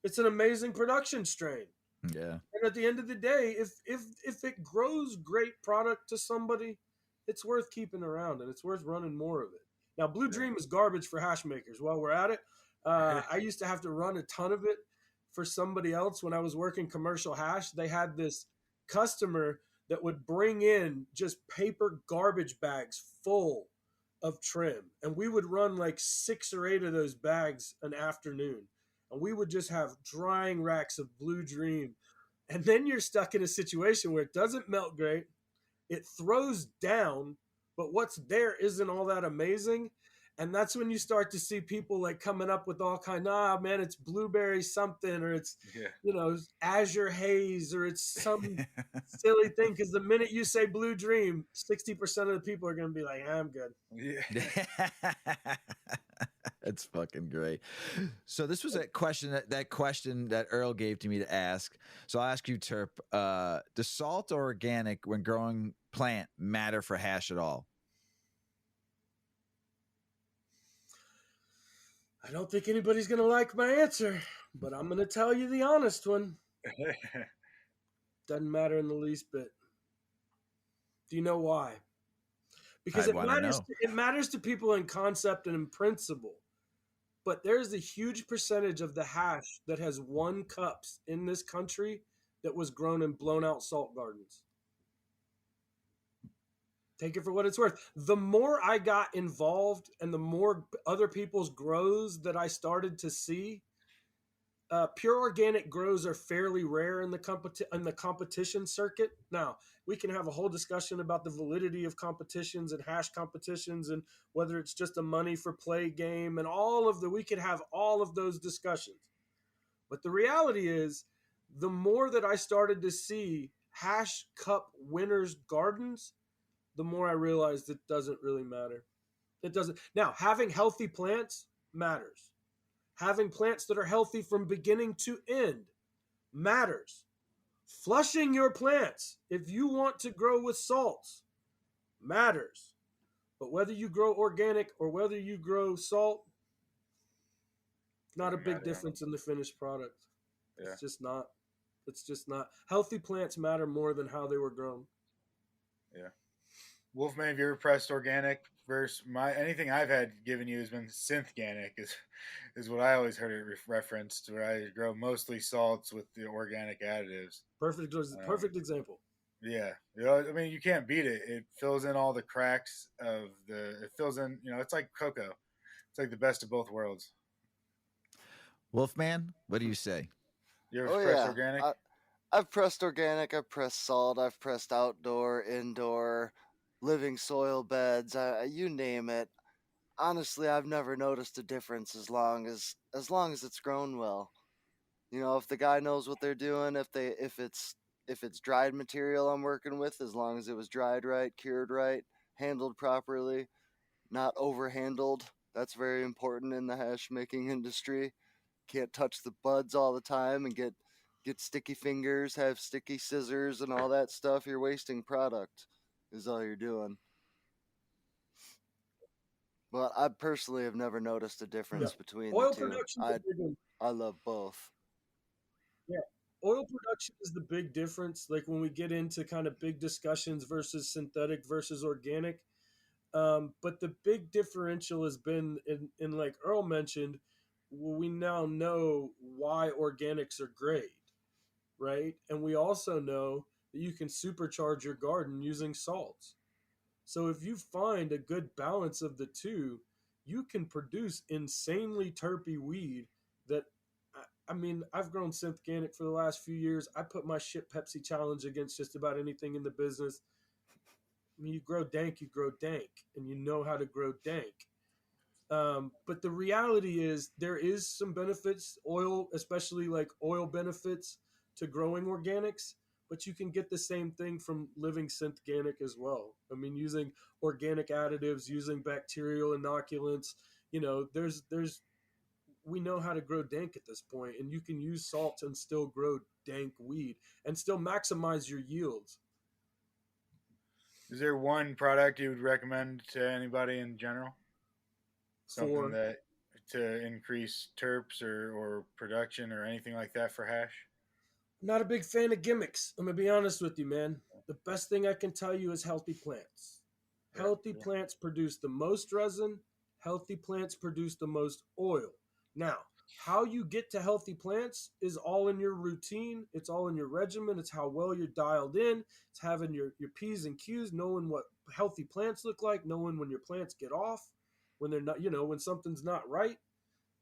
It's an amazing production strain. Yeah. And at the end of the day, if it grows great product to somebody, it's worth keeping around and it's worth running more of it. Now, Blue Dream is garbage for hash makers. While we're at it, I used to have to run a ton of it for somebody else when I was working commercial hash. They had this customer that would bring in just paper garbage bags full of trim, and we would run like 6 or 8 of those bags an afternoon, and we would just have drying racks of Blue Dream. And then you're stuck in a situation where it doesn't melt great, it throws down, but what's there isn't all that amazing. And that's when you start to see people coming up with all kind of, man, it's blueberry something, or it's, azure haze, or it's some silly thing. Because the minute you say Blue Dream, 60% of the people are going to be like, I'm good. Yeah. That's fucking great. So this was that question that Earl gave to me to ask. So I'll ask you, Terp, does salt or organic when growing plant matter for hash at all? I don't think anybody's going to like my answer, but I'm going to tell you the honest one. Doesn't matter in the least bit. Do you know why? Because it matters to people in concept and in principle. But there's a huge percentage of the hash that has 1 cups in this country that was grown in blown out salt gardens. Take it for what it's worth. The more I got involved and the more other people's grows that I started to see, pure organic grows are fairly rare in the competition circuit. Now, we can have a whole discussion about the validity of competitions and hash competitions and whether it's just a money for play game and we could have all of those discussions. But the reality is, the more that I started to see hash cup winners gardens, the more I realized it doesn't really matter. It doesn't. Now, having healthy plants matters. Having plants that are healthy from beginning to end matters. Flushing your plants, if you want to grow with salts, matters. But whether you grow organic or whether you grow salt, not a big difference in the finished product. Yeah. It's just not. Healthy plants matter more than how they were grown. Yeah. Wolfman, have you ever pressed organic versus anything I've had given you has been synthganic is what I always heard it referenced, where I grow mostly salts with the organic additives. Perfect example. Yeah, you know, I mean, you can't beat it. It fills in all the cracks of the. It fills in, you know, it's like cocoa. It's like the best of both worlds. Wolfman, what do you say? You ever Oh pressed yeah, organic? I've pressed organic, I've pressed salt, I've pressed outdoor, indoor, living soil beds, you name it. Honestly, I've never noticed a difference as long as it's grown well. You know, if the guy knows what they're doing, if it's dried material I'm working with, as long as it was dried right, cured right, handled properly, not overhandled. That's very important in the hash making industry. Can't touch the buds all the time and get sticky fingers, have sticky scissors and all that stuff. You're wasting product is all you're doing. But I personally have never noticed a Yeah. difference between the Oil two. production is I a big one. I love both. Yeah. Oil production is the big difference. Like when we get into kind of big discussions versus synthetic versus organic. But the big differential has been in like Earl mentioned, we now know why organics are great, right? And we also know that you can supercharge your garden using salts. So if you find a good balance of the two, you can produce insanely terpy weed that I mean, I've grown synthganic for the last few years. I put my shit Pepsi challenge against just about anything in the business. I mean, you grow dank, and you know how to grow dank. But the reality is, there is some benefits, oil, especially like oil benefits to growing organics, but you can get the same thing from living synthganic as well. I mean, using organic additives, using bacterial inoculants, there's we know how to grow dank at this point, and you can use salt and still grow dank weed and still maximize your yields. Is there one product you would recommend to anybody in general? Something For that to increase terps or production or anything like that for hash? Not a big fan of gimmicks. I'm gonna be honest with you, man. The best thing I can tell you is healthy plants. Yeah. Healthy plants produce the most resin. Healthy plants produce the most oil. Now, how you get to healthy plants is all in your routine. It's all in your regimen. It's how well you're dialed in. It's having your P's and Q's, knowing what healthy plants look like, knowing when your plants get off, when they're not, when something's not right.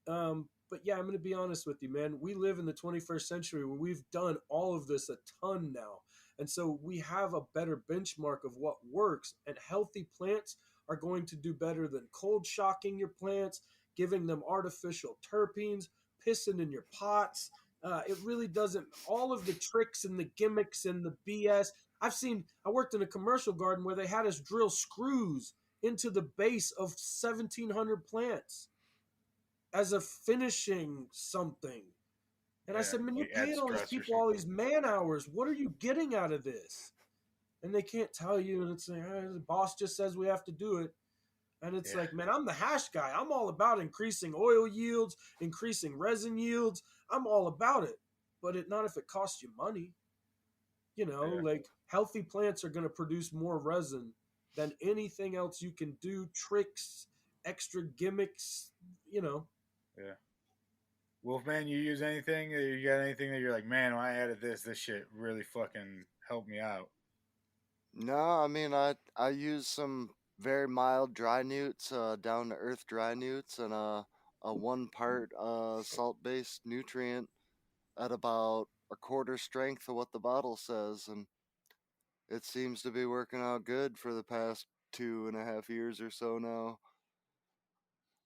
But yeah, I'm going to be honest with you, man. We live in the 21st century where we've done all of this a ton now. And so we have a better benchmark of what works. And healthy plants are going to do better than cold shocking your plants, giving them artificial terpenes, pissing in your pots. It really doesn't. All of the tricks and the gimmicks and the BS. I worked in a commercial garden where they had us drill screws into the base of 1,700 plants as a finishing something. And I said, man, you're like add paying all these stress or people all something. these man hours. What are you getting out of this? And they can't tell you. And it's like, the boss just says we have to do it. And it's like, man, I'm the hash guy. I'm all about increasing oil yields, increasing resin yields. I'm all about it. But not if it costs you money. Like healthy plants are going to produce more resin than anything else you can do. Tricks, extra gimmicks, Yeah. Wolfman, you use anything? You got anything that you're like, man, when I added this shit really fucking helped me out? No, I mean I use some very mild dry newts, down to earth dry newts, and a 1 part salt based nutrient at about a quarter strength of what the bottle says, and it seems to be working out good for the past 2.5 years or so now.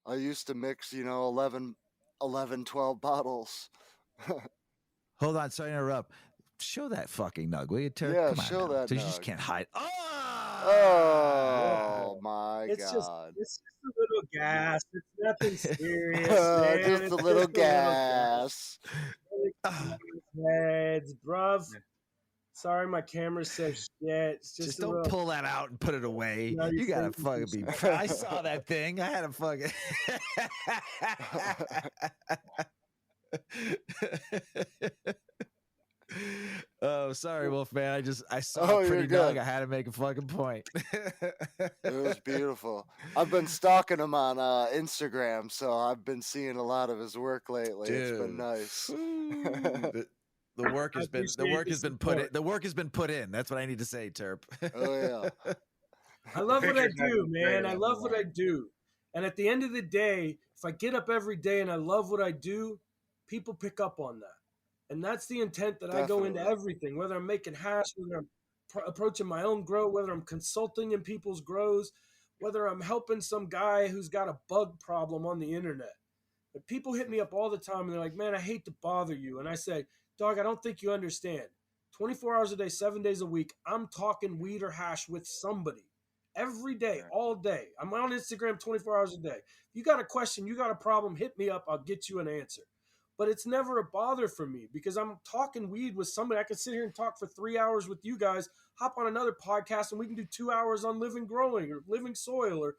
I used to mix, 12 bottles. Hold on, sorry to interrupt. Show that fucking nug, will you, Turk? Yeah, Come on show now. that So you just nug. can't hide. Oh my It's just god. it's just a little gas. It's nothing serious, man. Just a It's little just a little gas. gas. Really Ah, heads, bruv. Sorry, my camera says shit. It's just just a don't little. pull that out and put it away. Now you're You gotta thinking some fucking be. shit. I saw that thing. I had to fucking. Oh, sorry, Wolfman. I saw Oh, a you're pretty dog. good. I had to make a fucking point. It was beautiful. I've been stalking him on Instagram, so I've been seeing a lot of his work lately. It's been Dude. nice. The work I has been appreciate the support. the work has been put in. That's what I need to say, Terp. Oh yeah. I love what I Pictures have do, been man. great I on love the what I do. And at the end of the day, if I get up every day and I love what I do, people pick up on that. And that's the intent that I go into Definitely. everything, whether I'm making hash, whether I'm approaching my own grow, whether I'm consulting in people's grows, whether I'm helping some guy who's got a bug problem on the internet. But people hit me up all the time and they're like, man, I hate to bother you. And I say, dog, I don't think you understand. 24 hours a day, 7 days a week, I'm talking weed or hash with somebody every day, Yeah. all day. I'm on Instagram 24 hours a day. If you got a question, you got a problem, hit me up. I'll get you an answer. But it's never a bother for me because I'm talking weed with somebody. I could sit here and talk for 3 hours with you guys, hop on another podcast, and we can do 2 hours on living growing or living soil or,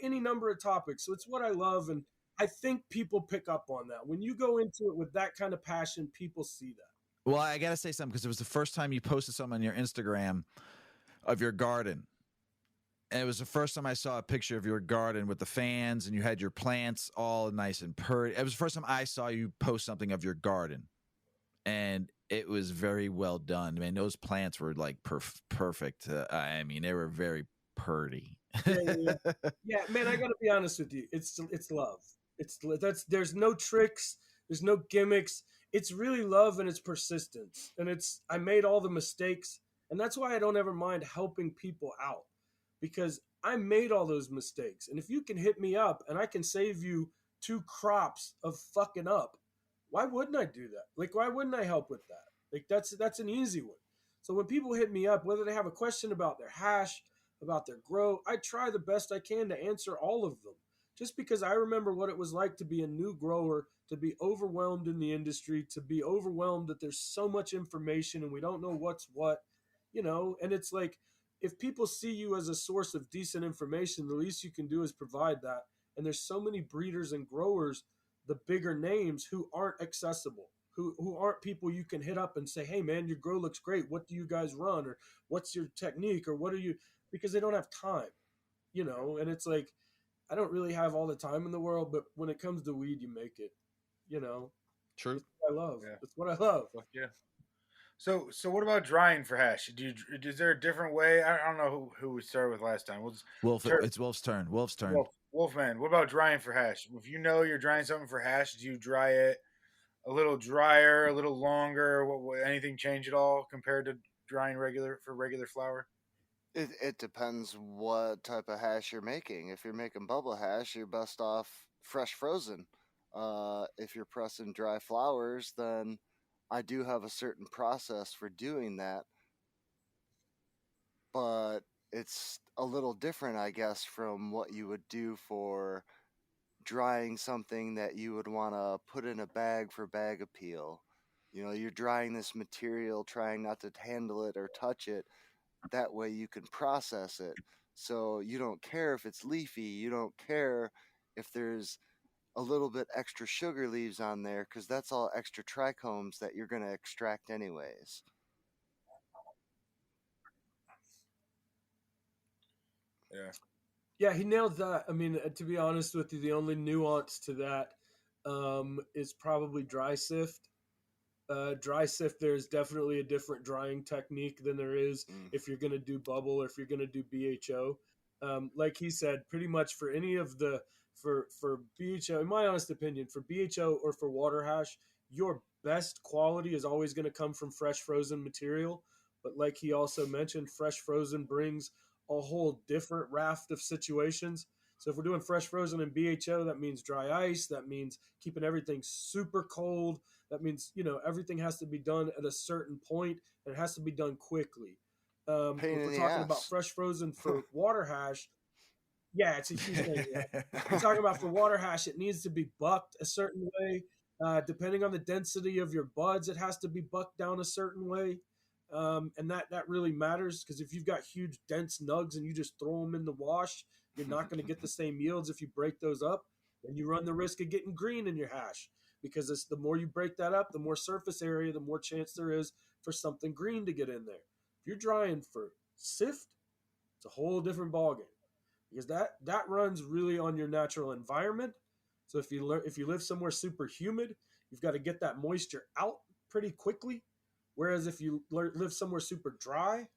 any number of topics. So it's what I love. And I think people pick up on that. When you go into it with that kind of passion, people see that. Well, I gotta say something because it was the first time you posted something on your Instagram of your garden. And it was the first time I saw a picture of your garden with the fans and you had your plants all nice and purty. It was the first time I saw you post something of your garden. And it was very well done. I mean, those plants were like perfect. I mean, they were very purty. Yeah, man, I got to be honest with you. It's love. There's no tricks, there's no gimmicks. It's really love and it's persistence. And I made all the mistakes, and that's why I don't ever mind helping people out because I made all those mistakes. And if you can hit me up and I can save you 2 crops of fucking up, why wouldn't I do that? Like, why wouldn't I help with that? Like, that's an easy one. So when people hit me up, whether they have a question about their hash, about their grow, I try the best I can to answer all of them. Just because I remember what it was like to be a new grower, to be overwhelmed in the industry, to be overwhelmed that there's so much information and we don't know what's what, and it's like, if people see you as a source of decent information, the least you can do is provide that. And there's so many breeders and growers, the bigger names, who aren't accessible, who aren't people you can hit up and say, hey man, your grow looks great. What do you guys run? Or what's your technique? Or what are you, because they don't have time, and it's like, I don't really have all the time in the world, but when it comes to weed, you make it, True. It's what I love. Yeah. It's what I love. Fuck yeah. So what about drying for hash? Is there a different way? I don't know who we started with last time. It's Wolf's turn. Wolfman. What about drying for hash? If you know you're drying something for hash, do you dry it a little drier, a little longer? Anything change at all compared to drying regular flour? It depends what type of hash you're making. If you're making bubble hash, you're best off fresh frozen. If you're pressing dry flowers, then I do have a certain process for doing that, but it's a little different, I guess, from what you would do for drying something that you would want to put in a bag for bag appeal. You're drying this material, trying not to handle it or touch it. That way you can process it. So you don't care if it's leafy. You don't care if there's a little bit extra sugar leaves on there because that's all extra trichomes that you're going to extract anyways. Yeah. Yeah, he nailed that. I mean, to be honest with you, the only nuance to that is probably dry sift. Dry sift, there's definitely a different drying technique than there is if you're going to do bubble or if you're going to do BHO. Like he said, pretty much for any of for BHO, in my honest opinion, for BHO or for water hash, your best quality is always going to come from fresh frozen material. But like he also mentioned, fresh frozen brings a whole different raft of situations. So if we're doing fresh frozen and BHO, that means dry ice. That means keeping everything super cold. That means, everything has to be done at a certain point and it has to be done quickly. If we're talking about fresh frozen for water hash, yeah, it's a huge thing. Yeah. We're talking about for water hash, it needs to be bucked a certain way. Depending on the density of your buds, it has to be bucked down a certain way. And that really matters because if you've got huge dense nugs and you just throw them in the wash, you're not going to get the same yields if you break those up. And you run the risk of getting green in your hash. because it's the more you break that up, the more surface area, the more chance there is for something green to get in there. If you're drying for sift, it's a whole different ballgame because that runs really on your natural environment. So if you live somewhere super humid, you've got to get that moisture out pretty quickly. Whereas if you live somewhere super dry,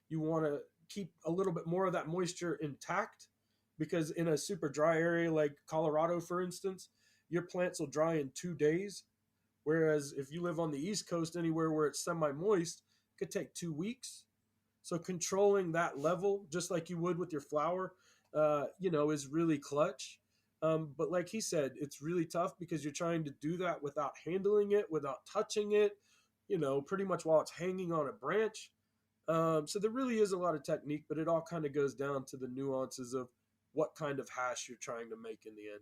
you want to keep a little bit more of that moisture intact, because in a super dry area like Colorado, for instance, your plants will dry in 2 days. Whereas if you live on the East Coast, anywhere where it's semi-moist, it could take 2 weeks. So controlling that level, just like you would with your flower, is really clutch. But like he said, it's really tough because you're trying to do that without handling it, without touching it, pretty much while it's hanging on a branch. So there really is a lot of technique, but it all kind of goes down to the nuances of what kind of hash you're trying to make in the end.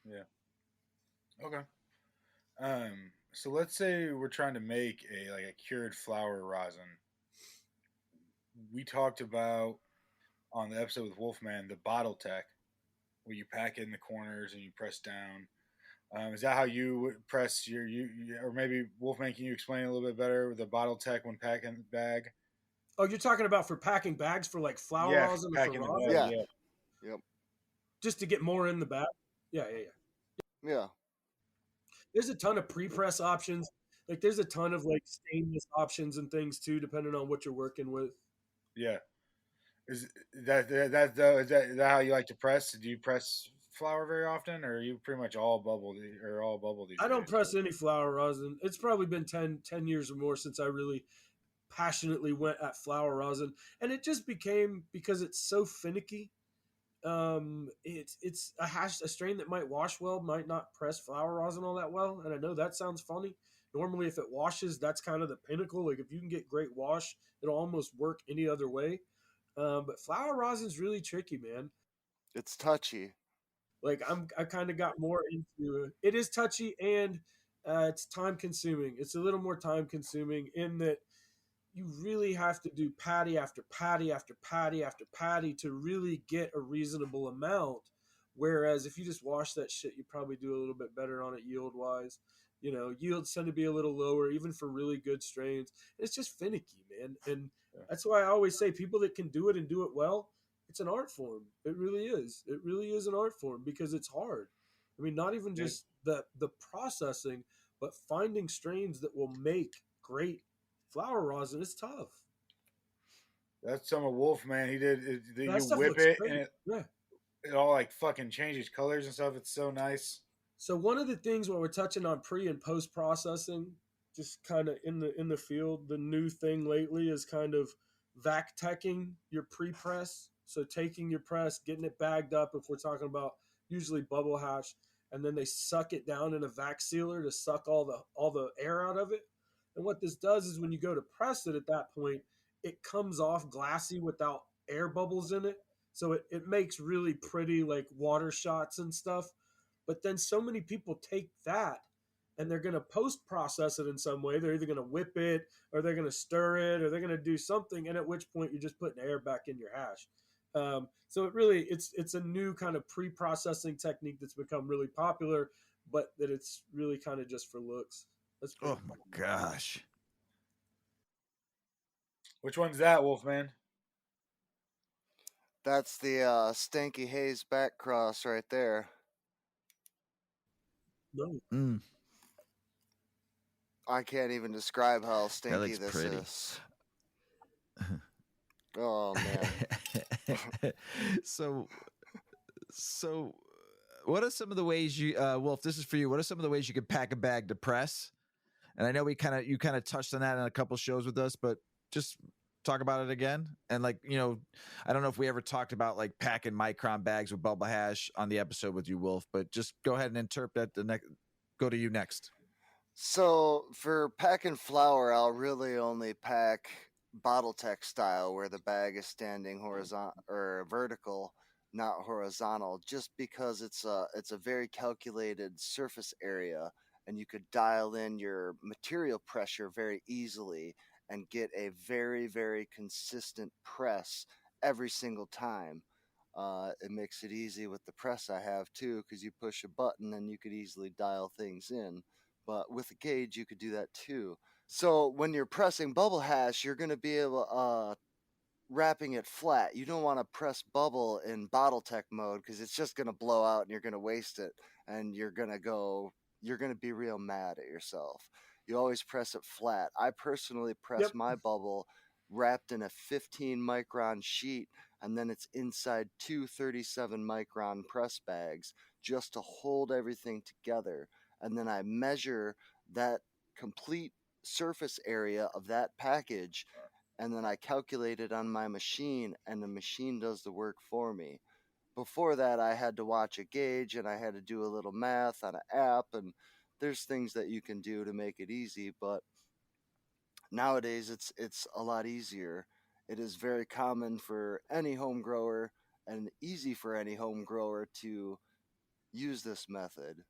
Yeah. Okay. So let's say we're trying to make a cured flower rosin. We talked about on the episode with Wolfman the bottle tech, where you pack it in the corners and you press down. Is that how you would press or maybe Wolfman? Can you explain a little bit better the bottle tech when packing the bag? Oh, you're talking about for packing bags for like flower rosin or for rosin? Yeah. Yep. Just to get more in the bag. Yeah. Yeah. There's a ton of pre-press options. Like there's a ton of like stainless options and things too, depending on what you're working with. Yeah. Is that how you like to press? Do you press flower very often, or are you pretty much all bubble these I don't days? press any flower rosin. It's probably been 10 years or more since I really passionately went at flower rosin, and it just became, because it's so finicky. It's a strain that might wash well, might not press flower rosin all that well, and I know that sounds funny. Normally, if it washes, that's kind of the pinnacle. Like if you can get great wash, it'll almost work any other way. But flower rosin's really tricky, man. It's touchy. Like I kind of got more into it. It is touchy, and it's time consuming. It's a little more time consuming in that you really have to do patty after patty after patty after patty to really get a reasonable amount. Whereas if you just wash that shit, you probably do a little bit better on it yield wise. Yields tend to be a little lower, even for really good strains. It's just finicky, man. And that's why I always say people that can do it and do it well, it's an art form. It really is. It really is an art form because it's hard. I mean, not even just the processing, but finding strains that will make great flower rosin is tough. That's some of Wolfman. He did. You whip it, and it all like fucking changes colors and stuff. It's so nice. So one of the things when we're touching on pre and post processing, just kind of in the field, the new thing lately is kind of vac teching your pre-press. So taking your press, getting it bagged up, if we're talking about usually bubble hash, and then they suck it down in a vac sealer to suck all the air out of it. And what this does is when you go to press it at that point, it comes off glassy without air bubbles in it. So it makes really pretty like water shots and stuff. But then so many people take that and they're going to post process it in some way. They're either going to whip it or they're going to stir it or they're going to do something. And at which point you're just putting air back in your hash. So it's a new kind of pre-processing technique that's become really popular, but that it's really kind of just for looks. Oh my gosh. Which one's that, Wolfman? That's the Stanky Hayes back cross right there. No. I can't even describe how stinky this pretty. is. Oh man. So what are some of the ways you Wolf, this is for you. What are some of the ways you could pack a bag to press? And I know you kind of touched on that in a couple shows with us, but just talk about it again. And I don't know if we ever talked about like packing micron bags with bubble hash on the episode with you, Wolf, but just go ahead and interpret go to you next. So for packing flour, I'll really only pack bottle tech style, where the bag is standing horizontal or vertical, not horizontal, just because it's a very calculated surface area, and you could dial in your material pressure very easily and get a very, very consistent press every single time. It makes it easy with the press I have too, because you push a button and you could easily dial things in. but with a gauge, you could do that too. So when you're pressing bubble hash, you're going to be able wrapping it flat. You don't want to press bubble in bottle tech mode because it's just going to blow out and you're going to waste it and you're going to be real mad at yourself. You always press it flat. I personally press Yep. my bubble wrapped in a 15 micron sheet, and then it's inside two 37 micron press bags just to hold everything together. And then I measure that complete surface area of that package, and then I calculate it on my machine, and the machine does the work for me. Before that, I had to watch a gauge and I had to do a little math on an app, and there's things that you can do to make it easy, but nowadays it's a lot easier. It is very common for any home grower and easy for any home grower to use this method.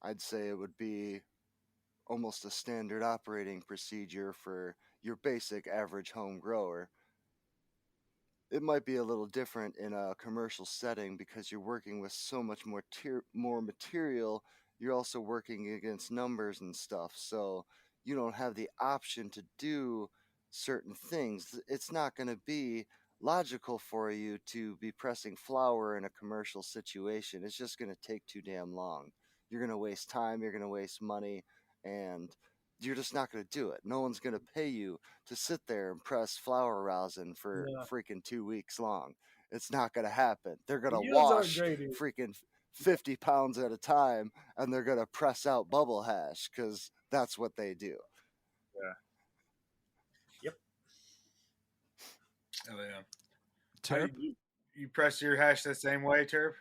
I'd say it would be almost a standard operating procedure for your basic average home grower. It might be a little different in a commercial setting because you're working with so much more material. You're also working against numbers and stuff, so you don't have the option to do certain things. It's not going to be logical for you to be pressing flour in a commercial situation. It's just going to take too damn long. You're going to waste time, you're going to waste money, and you're just not going to do it. No one's going to pay you to sit there and press flour rosin for Yeah. freaking 2 weeks long. It's not going to happen. They're going The to yields aren't wash great either. freaking 50 pounds at a time, and they're going to press out bubble hash because that's what they do. Yeah. Yep. Oh yeah. Terp? You press your hash the same way, Terp?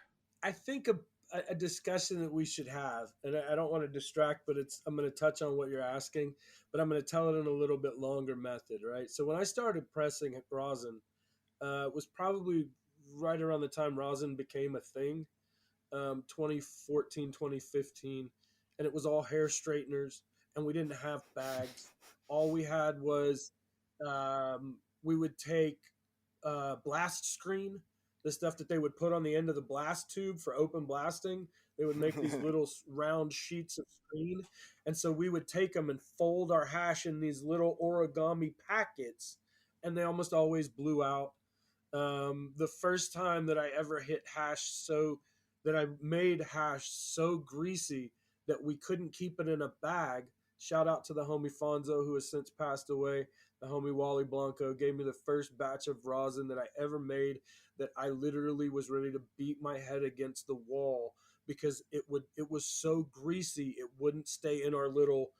I think a discussion that we should have, and I don't want to distract, but I'm going to touch on what you're asking, but I'm going to tell it in a little bit longer method, right? So when I started pressing rosin, it was probably right around the time rosin became a thing, 2014, 2015, and it was all hair straighteners, and we didn't have bags. All we had was we would take blast screen, the stuff that they would put on the end of the blast tube for open blasting. They would make these little round sheets of screen. And so we would take them and fold our hash in these little origami packets, and they almost always blew out. The first time that I ever hit hash that I made hash so greasy that we couldn't keep it in a bag. Shout out to the homie Fonzo, who has since passed away. The homie Wally Blanco gave me the first batch of rosin that I ever made, that I literally was ready to beat my head against the wall because it was so greasy it wouldn't stay in our little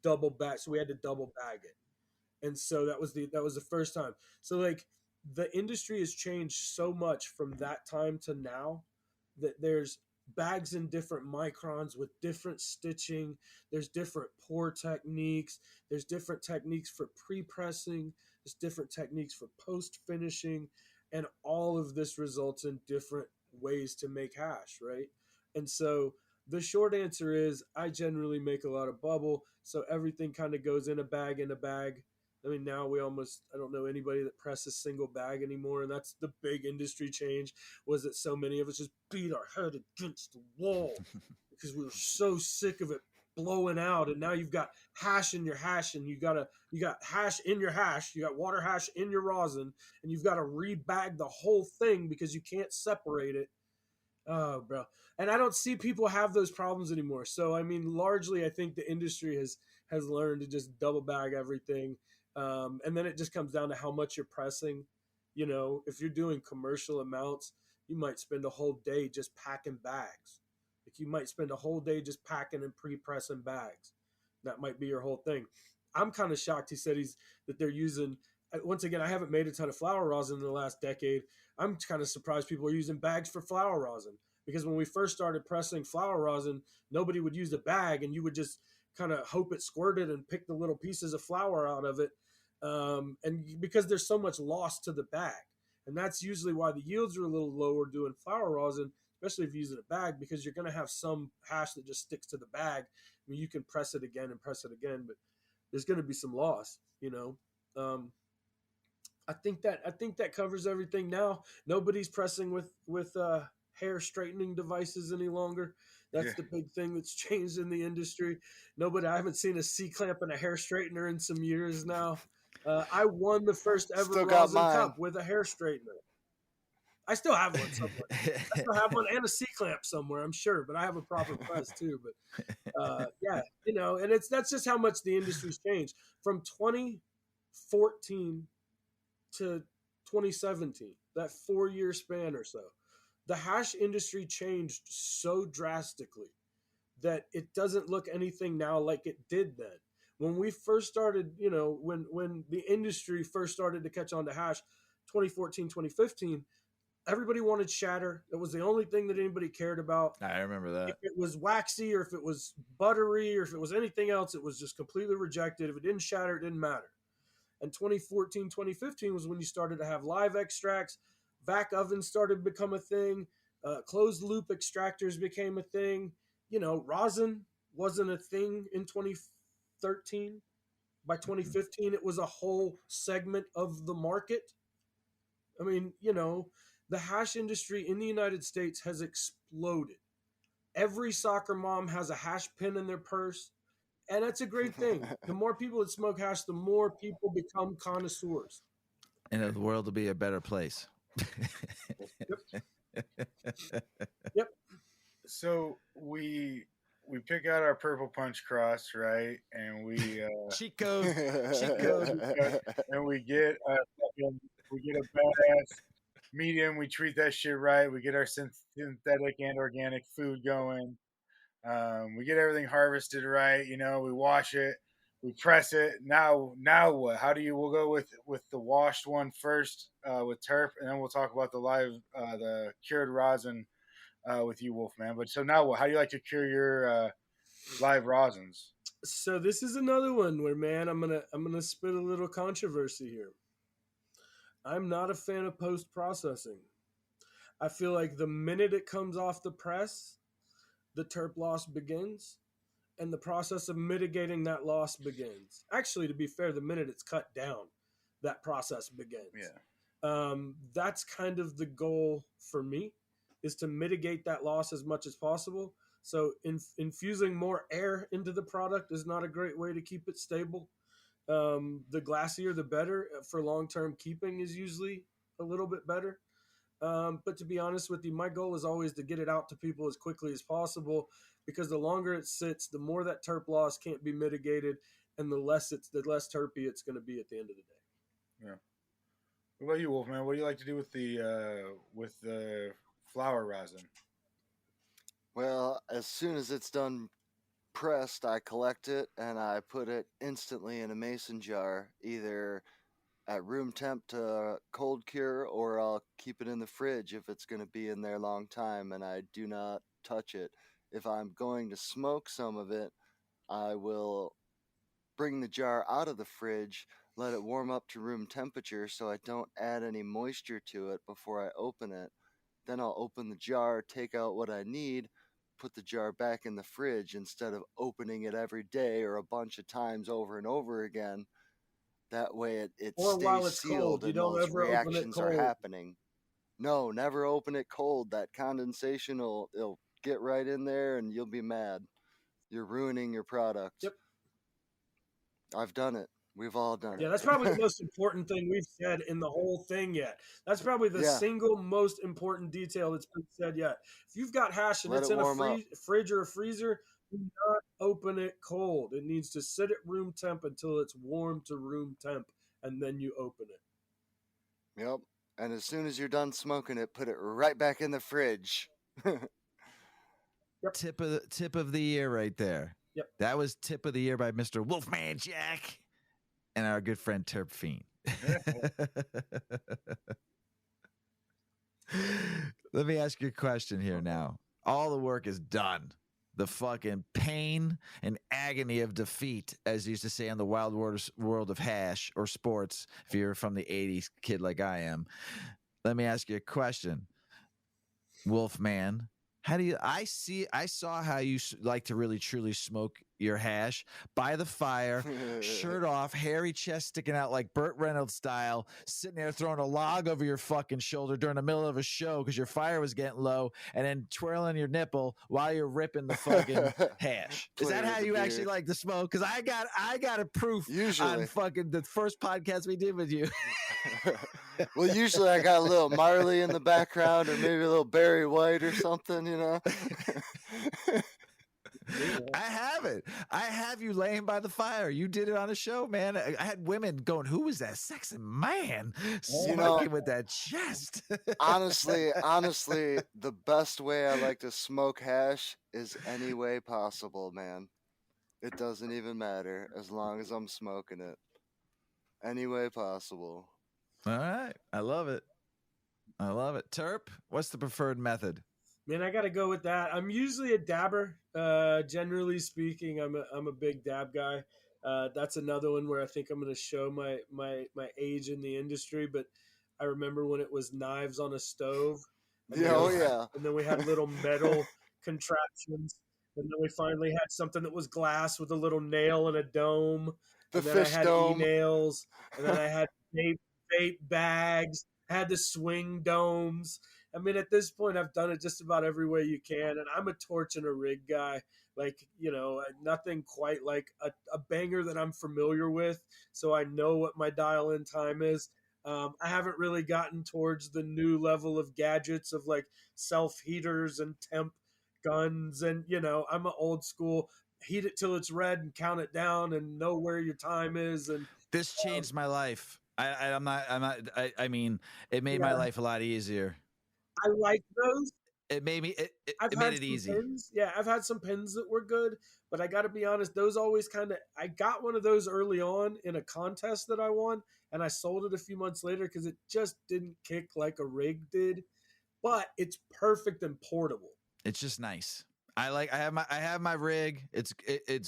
double bag, so we had to double bag it. And so that was the first time. So like the industry has changed so much from that time to now that there's bags in different microns with different stitching. There's different pour techniques. There's different techniques for pre-pressing. There's different techniques for post-finishing. And all of this results in different ways to make hash, right? And so the short answer is I generally make a lot of bubble. So everything kind of goes in a bag, in a bag. I mean, now I don't know anybody that presses single bag anymore. And that's the big industry change, was that so many of us just beat our head against the wall because we were so sick of it blowing out. And now you've got hash in your hash, and you got hash in your hash. You got water hash in your rosin, and you've got to rebag the whole thing because you can't separate it. Oh, bro. And I don't see people have those problems anymore. So, I mean, largely, I think the industry has learned to just double bag everything. And then it just comes down to how much you're pressing. You know, if you're doing commercial amounts, you might spend a whole day just packing bags. Like you might spend a whole day just packing and pre-pressing bags. That might be your whole thing. I'm kind of shocked. He said that they're using. Once again, I haven't made a ton of flour rosin in the last decade. I'm kind of surprised people are using bags for flour rosin, because when we first started pressing flour rosin, nobody would use a bag, and you would just kind of hope it squirted and pick the little pieces of flour out of it. And because there's so much loss to the bag, and that's usually why the yields are a little lower doing flour rosin, especially if you use it in a bag, because you're going to have some hash that just sticks to the bag. I mean, you can press it again and press it again, but there's going to be some loss, you know. I think that covers everything now. Nobody's pressing with hair straightening devices any longer. That's Yeah. the big thing that's changed in the industry. I haven't seen a C-clamp and a hair straightener in some years now. I won the first ever Still got rosin mine. cup with a hair straightener. I still have one somewhere. I still have one and a C-clamp somewhere, I'm sure, but I have a proper press too. But yeah, and that's just how much the industry's changed from 2014 to 2017, that 4-year span or so. The hash industry changed so drastically that it doesn't look anything now like it did then. When we first started, when the industry first started to catch on to hash, 2014, 2015, everybody wanted shatter. It was the only thing that anybody cared about. I remember that. If it was waxy or if it was buttery or if it was anything else, it was just completely rejected. If it didn't shatter, it didn't matter. And 2014, 2015 was when you started to have live extracts. Vac ovens started to become a thing. Closed loop extractors became a thing. Rosin wasn't a thing in 2013. By 2015, it was a whole segment of the market. I mean, the hash industry in the United States has exploded. Every soccer mom has a hash pin in their purse, and that's a great thing. The more people that smoke hash, the more people become connoisseurs. And the world will be a better place. Yep. So we pick out our purple punch cross, right? And we Cheat code. and we get a badass medium. We treat that shit right. We get our synthetic and organic food going. We get everything harvested right. We wash it, we press it. Now what? We'll go with the washed one first with terp, and then we'll talk about the cured rosin with you, Wolfman. But so now what? How do you like to cure your live rosins? So this is another one where, man, I'm gonna spit a little controversy here. I'm not a fan of post processing. I feel like the minute it comes off the press, the terp loss begins, and the process of mitigating that loss begins. Actually, to be fair, the minute it's cut down, that process begins. Yeah. That's kind of the goal for me, is to mitigate that loss as much as possible. So infusing more air into the product is not a great way to keep it stable. The glassier, the better. For long-term keeping is usually a little bit better. But to be honest with you, my goal is always to get it out to people as quickly as possible, because the longer it sits, the more that terp loss can't be mitigated, and the less terpy it's going to be at the end of the day. Yeah. What about you, Wolfman? What do you like to do with the flower rosin? Well, as soon as it's done pressed, I collect it and I put it instantly in a mason jar, either at room temp to cold cure, or I'll keep it in the fridge if it's going to be in there a long time, and I do not touch it. If I'm going to smoke some of it, I will bring the jar out of the fridge, let it warm up to room temperature so I don't add any moisture to it before I open it. Then I'll open the jar, take out what I need, put the jar back in the fridge instead of opening it every day or a bunch of times over and over again. That way it Or while stays it's sealed cold, you and don't those ever open it reactions are cold. happening. No, never open it cold. That condensation it'll get right in there and you'll be mad. You're ruining your product. Yep. I've done it. We've all done it. Yeah, that's probably the most important thing we've said in the whole thing yet. That's probably the single most important detail that's been said yet. If you've got hash and it's in a fridge or a freezer, do not open it cold. It needs to sit at room temp until it's warm to room temp, and then you open it. Yep. And as soon as you're done smoking it, put it right back in the fridge. Yep. Tip of the year right there. Yep. That was tip of the year by Mr. Wolfman Jack and our good friend Terp Fiend. Let me ask you a question here now. All the work is done. The fucking pain and agony of defeat, as you used to say on the wild world of hash or sports, if you're from the 80s kid like I am. Let me ask you a question, Wolfman. How do you? I saw how you like to really truly smoke your hash by the fire, shirt off, hairy chest sticking out like Burt Reynolds style, sitting there throwing a log over your fucking shoulder during the middle of a show because your fire was getting low, and then twirling your nipple while you're ripping the fucking hash. Is that how you actually like to smoke? Because I got a proof on fucking the first podcast we did with you. Well, usually I got a little Marley in the background, or maybe a little Barry White or something, you know. I have it. I have you laying by the fire. You did it on a show, man. I had women going, "Who was that sexy man smoking with that chest?" honestly, the best way I like to smoke hash is any way possible, man. It doesn't even matter as long as I'm smoking it. Any way possible. All right. I love it. Terp, what's the preferred method? Man, I got to go with that. I'm usually a dabber. Generally speaking, I'm a big dab guy. That's another one where I think I'm going to show my age in the industry. But I remember when it was knives on a stove. And and then we had little metal contraptions. And then we finally had something that was glass with a little nail and a dome. The fish dome. E-nails. And then I had vape bags. I had the swing domes. I mean, at this point, I've done it just about every way you can. And I'm a torch and a rig guy. Like, you know, nothing quite like a banger that I'm familiar with. So I know what my dial-in time is. I haven't really gotten towards the new level of gadgets of like self-heaters and temp guns. And, you know, I'm an old school, heat it till it's red and count it down and know where your time is. And this changed my life. I mean, it made my life a lot easier. I like those. It made me. It made it easy. Pins. Yeah, I've had some pins that were good, but I got to be honest, those always kind of. I got one of those early on in a contest that I won, and I sold it a few months later because it just didn't kick like a rig did. But it's perfect and portable. It's just nice. I have my rig. It's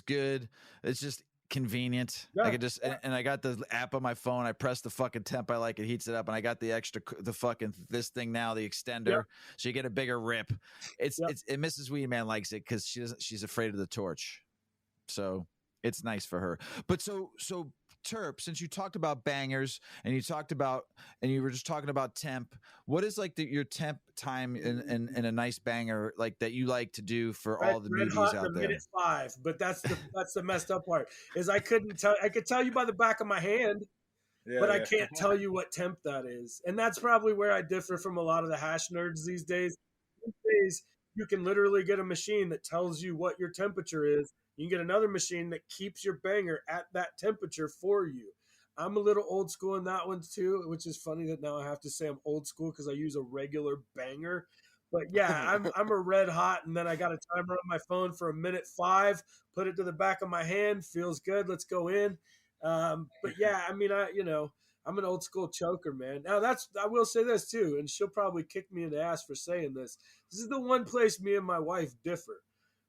good. It's just convenient. I could just and I got the app on my phone. I press the fucking temp I like, it heats it up, and I got the fucking this thing now, the extender, so you get a bigger rip. It's and Mrs. Weedman likes it because she's afraid of the torch, so it's nice for her. But so Terp, since you talked about bangers and you were just talking about temp, what is like your temp time in a nice banger like that you like to do for all the newbies out there? Minute 5, but that's the messed up part is I could tell you by the back of my hand, but I can't tell you what temp that is, and that's probably where I differ from a lot of the hash nerds these days. These days, you can literally get a machine that tells you what your temperature is. You can get another machine that keeps your banger at that temperature for you. I'm a little old school in that one too, which is funny that now I have to say I'm old school because I use a regular banger. But yeah, I'm a red hot, and then I got a timer on my phone for a minute 5. Put it to the back of my hand, feels good. Let's go in. But yeah, I mean, I'm an old school choker, man. Now I will say this too, and she'll probably kick me in the ass for saying this. This is the one place me and my wife differ.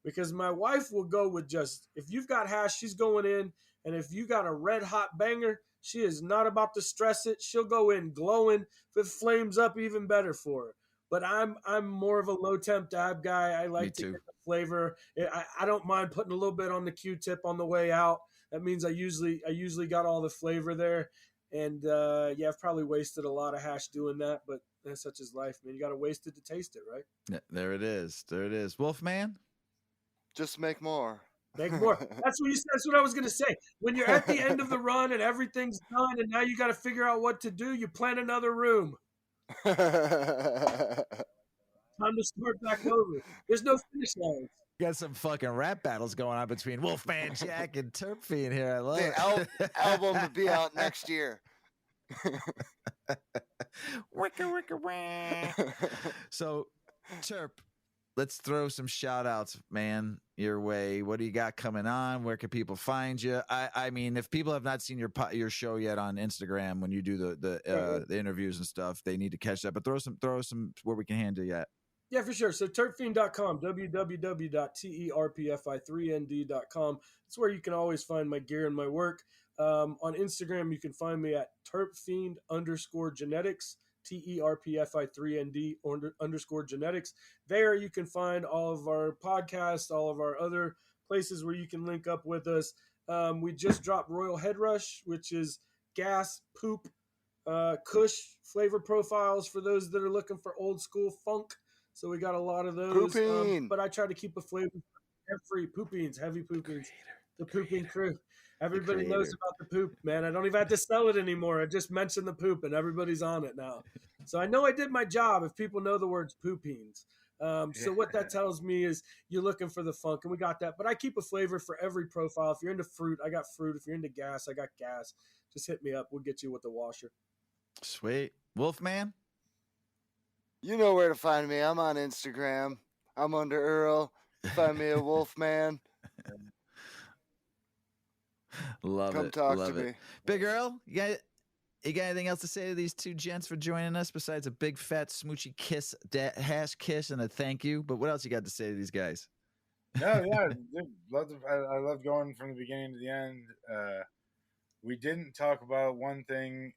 Because my wife will go with just, if you've got hash, she's going in. And if you got a red hot banger, she is not about to stress it. She'll go in glowing. If it flames up, even better for her. But I'm more of a low temp dab guy. I like to get the flavor. I don't mind putting a little bit on the Q-tip on the way out. That means I usually got all the flavor there. And I've probably wasted a lot of hash doing that. But that's such is life, man. You got to waste it to taste it, right? Yeah, there it is. Wolfman? Just make more. Make more. That's what I was going to say. When you're at the end of the run and everything's done and now you got to figure out what to do, you plan another room. Time to start back over. There's no finish line. Got some fucking rap battles going on between Wolfman Jack and Terp in here. I love it. Album to be out next year. So, Terp, let's throw some shout outs, man, your way. What do you got coming on? Where can people find you? I mean, if people have not seen your show yet on Instagram when you do the interviews and stuff, they need to catch that. But throw some where we can handle you at. Yeah, for sure. So terpfiend.com, www.terpfi3nd.com. That's where you can always find my gear and my work. On Instagram, you can find me at terpfiend_genetics. TERPFI3ND _genetics. There you can find all of our podcasts, all of our other places where you can link up with us. We just dropped Royal Head Rush, which is gas, poop, Kush flavor profiles for those that are looking for old school funk. So we got a lot of those. Pooping. But I try to keep a flavor for every poopings, heavy poopings, the pooping crew. Everybody knows about the poop, man. I don't even have to sell it anymore. I just mentioned the poop and everybody's on it now. So I know I did my job if people know the words poopings. So what that tells me is you're looking for the funk, and we got that. But I keep a flavor for every profile. If you're into fruit, I got fruit. If you're into gas, I got gas. Just hit me up. We'll get you with the washer. Sweet. Wolfman? You know where to find me. I'm on Instagram. I'm under Earl. Find me at Wolfman. Love Come it. talk Love to it. me. Big Earl, you got anything else to say to these two gents for joining us besides a big fat smoochy kiss, hash kiss, and a thank you? But what else you got to say to these guys? No, yeah, dude, I loved going from the beginning to the end. We didn't talk about one thing,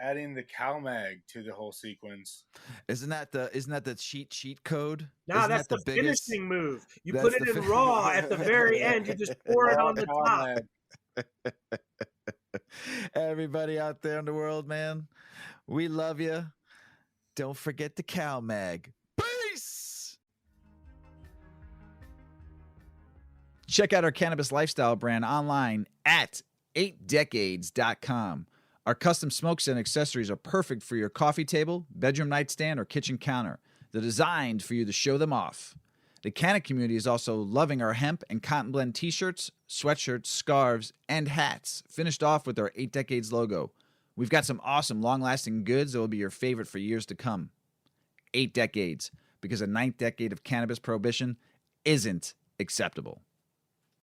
adding the cow mag to the whole sequence. Isn't that the cheat code? Nah, Isn't that's that the biggest finishing move. You That's put it the in raw at the very end. You just pour it Raw on the cow top. mag. Everybody out there in the world, man, we love you. Don't forget the cow mag. Peace. Check out our cannabis lifestyle brand online at 8decades.com. Our custom smokes and accessories are perfect for your coffee table, bedroom nightstand, or kitchen counter. They're designed for you to show them off. The Canna community is also loving our hemp and cotton blend t-shirts, sweatshirts, scarves, and hats, finished off with our 8 Decades logo. We've got some awesome long-lasting goods that will be your favorite for years to come. 8 Decades, because a 9th decade of cannabis prohibition isn't acceptable.